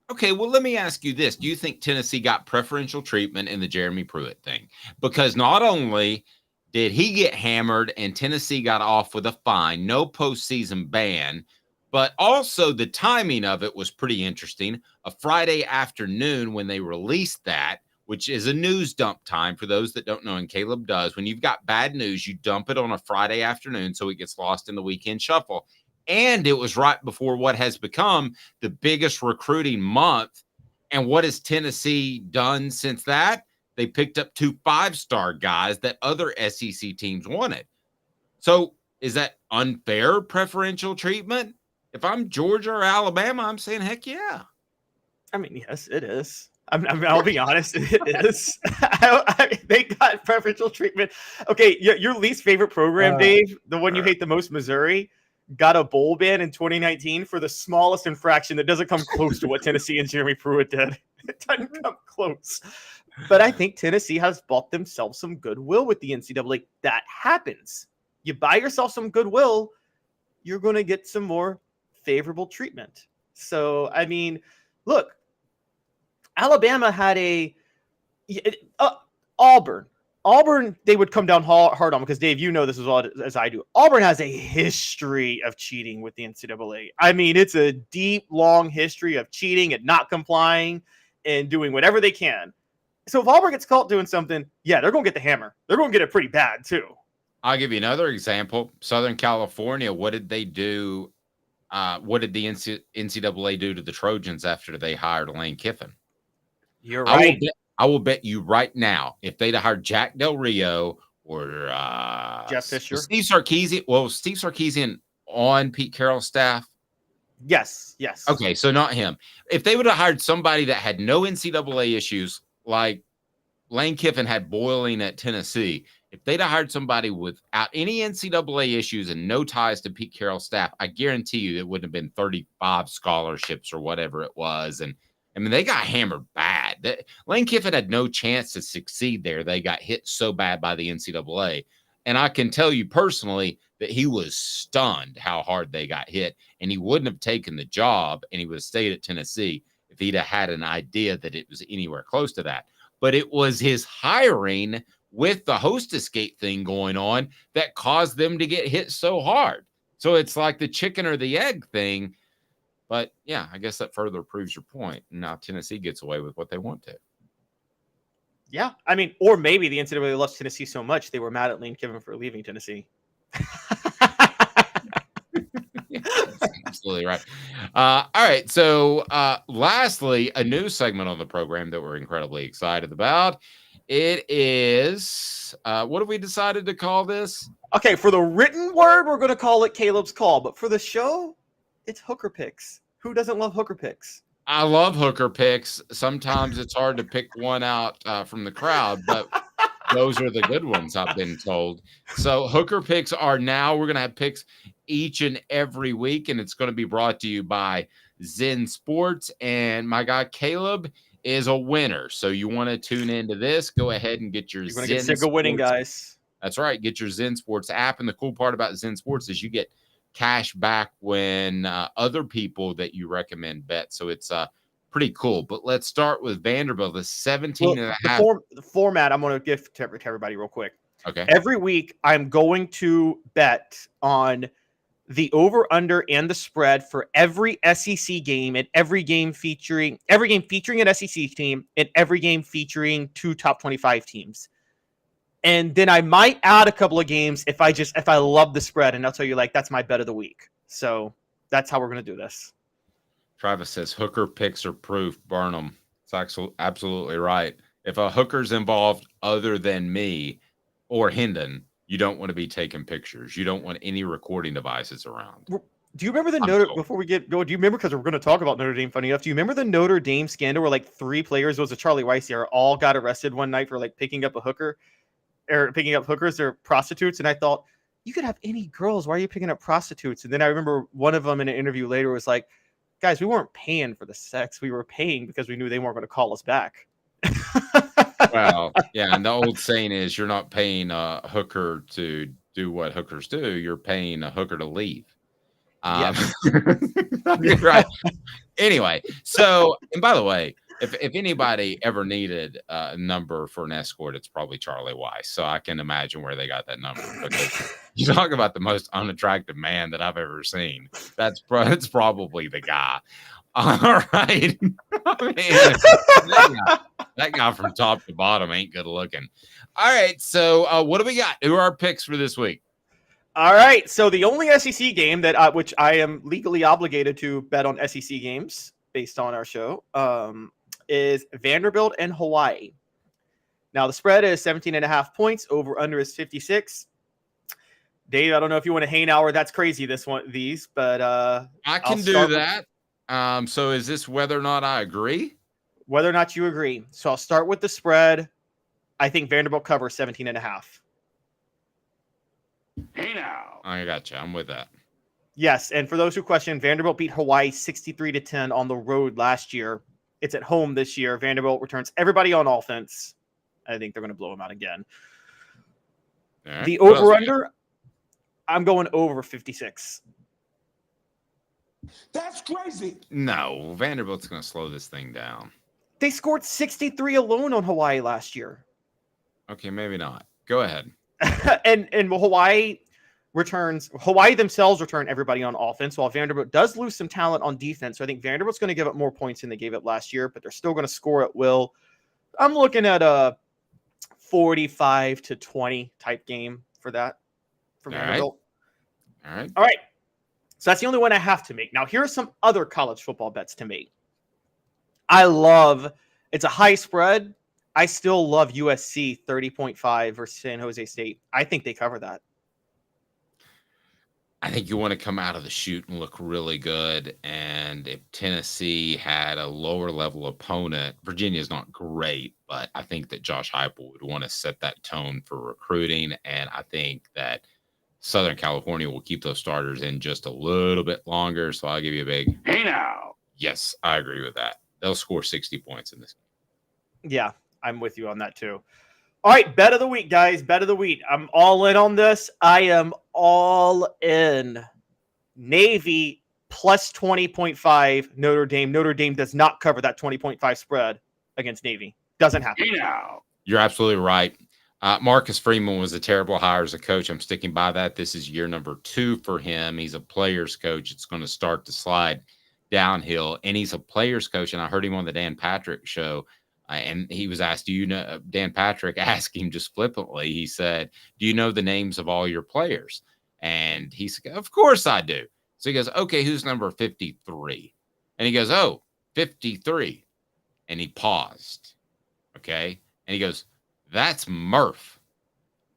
S4: Okay, well, let me ask you this. Do you think Tennessee got preferential treatment in the Jeremy Pruitt thing? Because not only did he get hammered and Tennessee got off with a fine, no postseason ban, but also the timing of it was pretty interesting. A Friday afternoon when they released that, which is a news dump time for those that don't know, and Caleb does. When you've got bad news, you dump it on a Friday afternoon so it gets lost in the weekend shuffle. And it was right before what has become the biggest recruiting month. And what has Tennessee done since that? They picked up 2 5-star guys that other SEC teams wanted. So is that unfair preferential treatment? If I'm Georgia or Alabama, I'm saying, heck yeah.
S5: I mean, yes, it is. I'll be honest, it is. They got preferential treatment. Okay, your least favorite program, Dave, the one you hate the most, Missouri, got a bowl ban in 2019 for the smallest infraction that doesn't come close to what Tennessee and Jeremy Pruitt did. It doesn't come close. But I think Tennessee has bought themselves some goodwill with the NCAA. That happens. You buy yourself some goodwill, you're going to get some more favorable treatment. So, I mean, look, Alabama had Auburn, they would come down hard on because, Dave, you know this as well as I do. Auburn has a history of cheating with the NCAA. I mean, it's a deep, long history of cheating and not complying and doing whatever they can. So if Auburn gets caught doing something, yeah, they're going to get the hammer. They're going to get it pretty bad, too.
S4: I'll give you another example. Southern California, what did they do? What did the NCAA do to the Trojans after they hired Lane Kiffin?
S5: You're right.
S4: I will bet you right now, if they'd have hired Jack Del Rio or
S5: Jeff Fisher,
S4: Steve Sarkisian. Well, Steve Sarkisian on Pete Carroll's staff.
S5: Yes.
S4: Okay, so not him. If they would have hired somebody that had no NCAA issues, like Lane Kiffin had boiling at Tennessee, if they'd have hired somebody without any NCAA issues and no ties to Pete Carroll's staff, I guarantee you it wouldn't have been 35 scholarships or whatever it was. And I mean, they got hammered bad. Lane Kiffin had no chance to succeed there. They got hit so bad by the NCAA. And I can tell you personally that he was stunned how hard they got hit. And he wouldn't have taken the job and he would have stayed at Tennessee if he'd have had an idea that it was anywhere close to that. But it was his hiring with the hostess gate thing going on that caused them to get hit so hard. So it's like the chicken or the egg thing. But, yeah, I guess that further proves your point. Now Tennessee gets away with what they want to.
S5: Yeah, I mean, or maybe the NCAA loves Tennessee so much they were mad at Lane Kiffin for leaving Tennessee.
S4: Yeah, that's absolutely right. All right, so lastly, a new segment on the program that we're incredibly excited about. It is, what have we decided to call this?
S5: Okay, for the written word, we're going to call it Caleb's Call. But for the show, it's Hooker Picks. Who doesn't love Hooker Picks?
S4: I love Hooker Picks. Sometimes it's hard to pick one out from the crowd, but those are the good ones, I've been told. So Hooker Picks are now, we're going to have picks each and every week, and it's going to be brought to you by Zen Sports. And my guy Caleb is a winner. So you want to tune into this, go ahead and get your
S5: You're going
S4: Zen
S5: to get sick of winning,
S4: Sports.
S5: guys.
S4: That's right. Get your Zen Sports app. And the cool part about Zen Sports is you get cash back when other people that you recommend bet. So it's pretty cool. But let's start with Vanderbilt, the 17 and a half.
S5: The format I'm going to give to everybody real quick.
S4: Okay.
S5: Every week, I'm going to bet on the over/under and the spread for every SEC game and every game featuring an SEC team and every game featuring 2 top 25 teams. And then I might add a couple of games if I love the spread, and I'll tell you, like, that's my bet of the week. So that's how we're going to do this.
S4: Travis says Hooker picks are proof. Burn them. It's absolutely right. If a Hooker's involved other than me or Hendon, you don't want to be taking pictures. You don't want any recording devices around.
S5: Do you remember before we get going, do you remember, because we're going to talk about Notre Dame, funny enough, do you remember the Notre Dame scandal where like 3 players, it was a Charlie Weiss here, all got arrested one night for like picking up a hooker or picking up hookers or prostitutes? And I thought, you could have any girls. Why are you picking up prostitutes? And then I remember one of them in an interview later was like, guys, we weren't paying for the sex. We were paying because we knew they weren't going to call us back.
S4: Well, yeah, and the old saying is you're not paying a hooker to do what hookers do. You're paying a hooker to leave. Right. Anyway, so, and by the way, if anybody ever needed a number for an escort, it's probably Charlie Weiss. So I can imagine where they got that number, because you talk about the most unattractive man that I've ever seen. That's probably the guy. All right. That guy from top to bottom ain't good looking. All right. So what do we got? Who are our picks for this week?
S5: All right. So the only SEC game that which I am legally obligated to bet on SEC games based on our show is Vanderbilt and Hawaii. Now the spread is 17.5 points. Over under is 56. Dave, I don't know if you want to hang hour. That's crazy. But
S4: I can do that. So is this whether or not I agree?
S5: Whether or not you agree. So I'll start with the spread. I think Vanderbilt covers 17.5.
S16: Hey now.
S4: I got you. I'm with that.
S5: Yes, and for those who question, Vanderbilt beat Hawaii 63-10 on the road last year. It's at home this year. Vanderbilt returns everybody on offense. I think they're going to blow them out again.
S4: Right.
S5: The over/under, I'm going over 56.
S12: That's crazy.
S4: No, Vanderbilt's going to slow this thing down.
S5: They scored 63 alone on Hawaii last year.
S4: Okay, maybe not. Go ahead.
S5: and Hawaii themselves return everybody on offense, while Vanderbilt does lose some talent on defense. So I think Vanderbilt's going to give up more points than they gave up last year, but they're still going to score at will. I'm looking at a 45-20 type game for that. For Vanderbilt.
S4: All right.
S5: So that's the only one I have to make. Now, here are some other college football bets to make. It's a high spread. I still love USC 30.5 versus San Jose State. I think they cover that.
S4: I think you want to come out of the chute and look really good. And if Tennessee had a lower level opponent, Virginia's not great, but I think that Josh Heupel would want to set that tone for recruiting. And I think that Southern California will keep those starters in just a little bit longer. So I'll give you a big
S16: Hey now.
S4: Yes, I agree with that. They'll score 60 points in this game.
S5: Yeah, I'm with you on that too. All right, bet of the week, guys. Bet of the week. I'm all in on this. I am all in. Navy plus 20.5 Notre Dame. Notre Dame does not cover that 20.5 spread against Navy. Doesn't happen.
S16: Hey now.
S4: You're absolutely right. Marcus Freeman was a terrible hire as a coach. I'm sticking by that. This is year number 2 for him. He's a player's coach. It's going to start to slide downhill, and he's a player's coach. And I heard him on the Dan Patrick show, and he was asked, Dan Patrick asked him just flippantly. He said, do you know the names of all your players? And he said, of course I do. So he goes, okay, who's number 53? And he goes, oh, 53. And he paused. Okay. And he goes, that's Murph.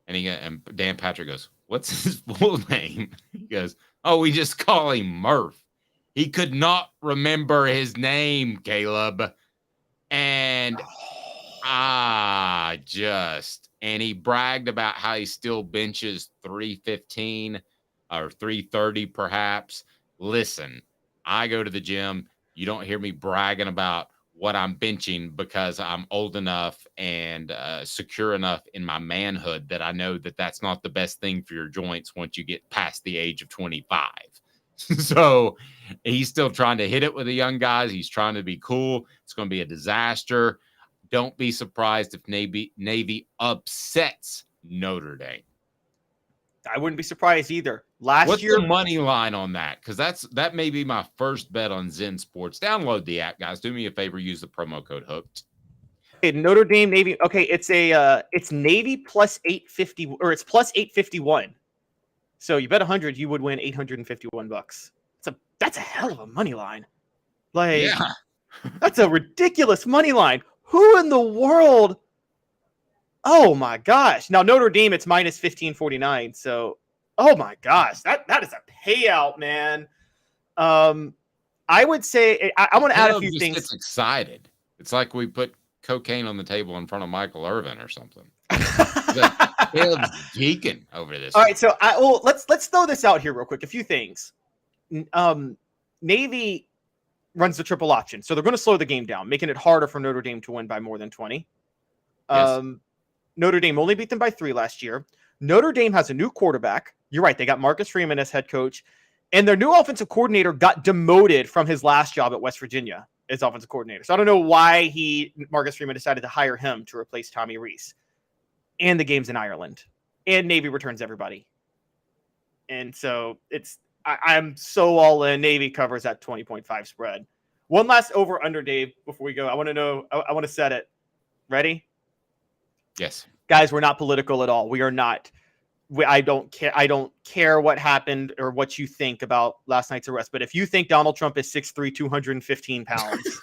S4: And Dan Patrick goes, what's his full name? He goes, oh, we just call him Murph. He could not remember his name, Caleb. And and he bragged about how he still benches 315. or 3:30 perhaps. Listen, I go to the gym. You don't hear me bragging about what I'm benching because I'm old enough and secure enough in my manhood that I know that that's not the best thing for your joints once you get past the age of 25. So he's still trying to hit it with the young guys. He's trying to be cool. It's going to be a disaster. Don't be surprised if Navy upsets Notre Dame.
S5: I wouldn't be surprised either. What's
S4: the money line on that? Because that may be my first bet on Zen Sports. Download the app, guys. Do me a favor. Use the promo code Hooked.
S5: Okay, Notre Dame Navy. Okay, it's Navy plus 850, or it's plus 851. So you bet 100, you would win $851. That's a hell of a money line. That's a ridiculous money line. Who in the world? Oh my gosh! Now Notre Dame, it's minus 1549. So, oh my gosh, that is a payout, man. I would say I want to add a few things.
S4: Gets excited. It's like we put cocaine on the table in front of Michael Irvin or something. Caleb's geeking over this.
S5: All right, so let's throw this out here real quick. A few things. Navy runs the triple option, so they're going to slow the game down, making it harder for Notre Dame to win by more than 20.
S4: Yes.
S5: Notre Dame only beat them by 3 last year. Notre Dame has a new quarterback. You're right. They got Marcus Freeman as head coach, and their new offensive coordinator got demoted from his last job at West Virginia as offensive coordinator. So I don't know why Marcus Freeman decided to hire him to replace Tommy Rees. And the game's in Ireland, and Navy returns everybody. And so I'm so all in. Navy covers that 20.5 spread. One last over under, Dave, before we go. I want to know. I want to set it. Ready?
S4: Yes.
S5: Guys, we're not political at all. We are not. I don't care. I don't care what happened or what you think about last night's arrest. But if you think Donald Trump is 6'3", 215 pounds.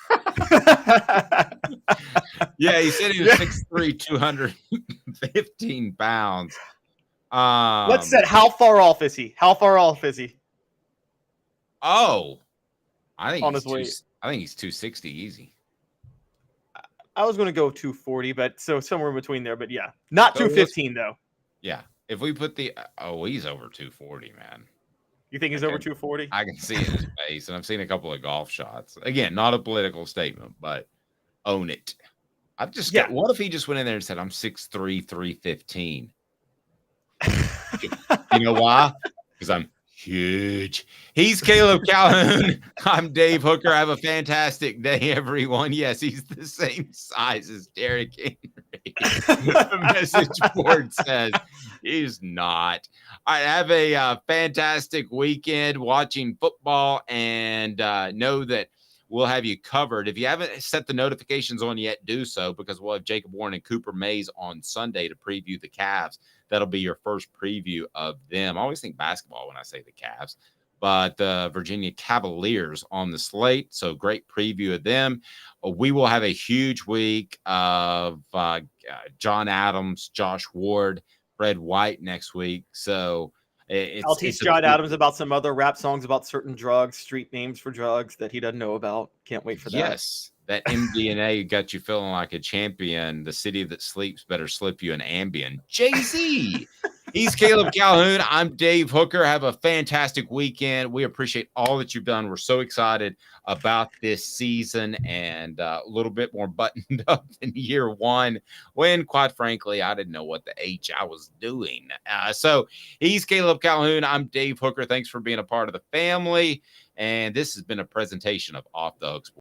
S4: Yeah, he said he was 6'3", 215 pounds.
S5: Let's set. How far off is he?
S4: Oh, I think
S5: on his weight.
S4: I think he's 260 easy.
S5: I was going to go 240, but so somewhere in between there. But yeah, not 215 though.
S4: Yeah, if we put he's over 240, man.
S5: You think he's over 240?
S4: I can see it in his face, and I've seen a couple of golf shots. Again, not a political statement, but own it. What if he just went in there and said, "I'm 6'3", 315"? You know why? Because I'm huge. He's Caleb Calhoun. I'm Dave Hooker. Have a fantastic day, everyone. Yes, he's the same size as Derrick Henry. The message board says he's not. All right, have a fantastic weekend watching football, and know that we'll have you covered. If you haven't set the notifications on yet, do so, because we'll have Jacob Warren and Cooper Mays on Sunday to preview the Cavs. That'll be your first preview of them. I always think basketball when I say the Cavs, but the Virginia Cavaliers on the slate. So great preview of them. We will have a huge week of John Adams, Josh Ward, Fred White next week. So
S5: I'll teach John Adams about some other rap songs about certain drugs, street names for drugs that he doesn't know about. Can't wait for that.
S4: Yes. That MDNA got you feeling like a champion. The city that sleeps better slip you an Ambien. Jay-Z. He's Caleb Calhoun. I'm Dave Hooker. Have a fantastic weekend. We appreciate all that you've done. We're so excited about this season, and a little bit more buttoned up than year one, when, quite frankly, I didn't know what the H I was doing. So he's Caleb Calhoun. I'm Dave Hooker. Thanks for being a part of the family. And this has been a presentation of Off the Hook Sports.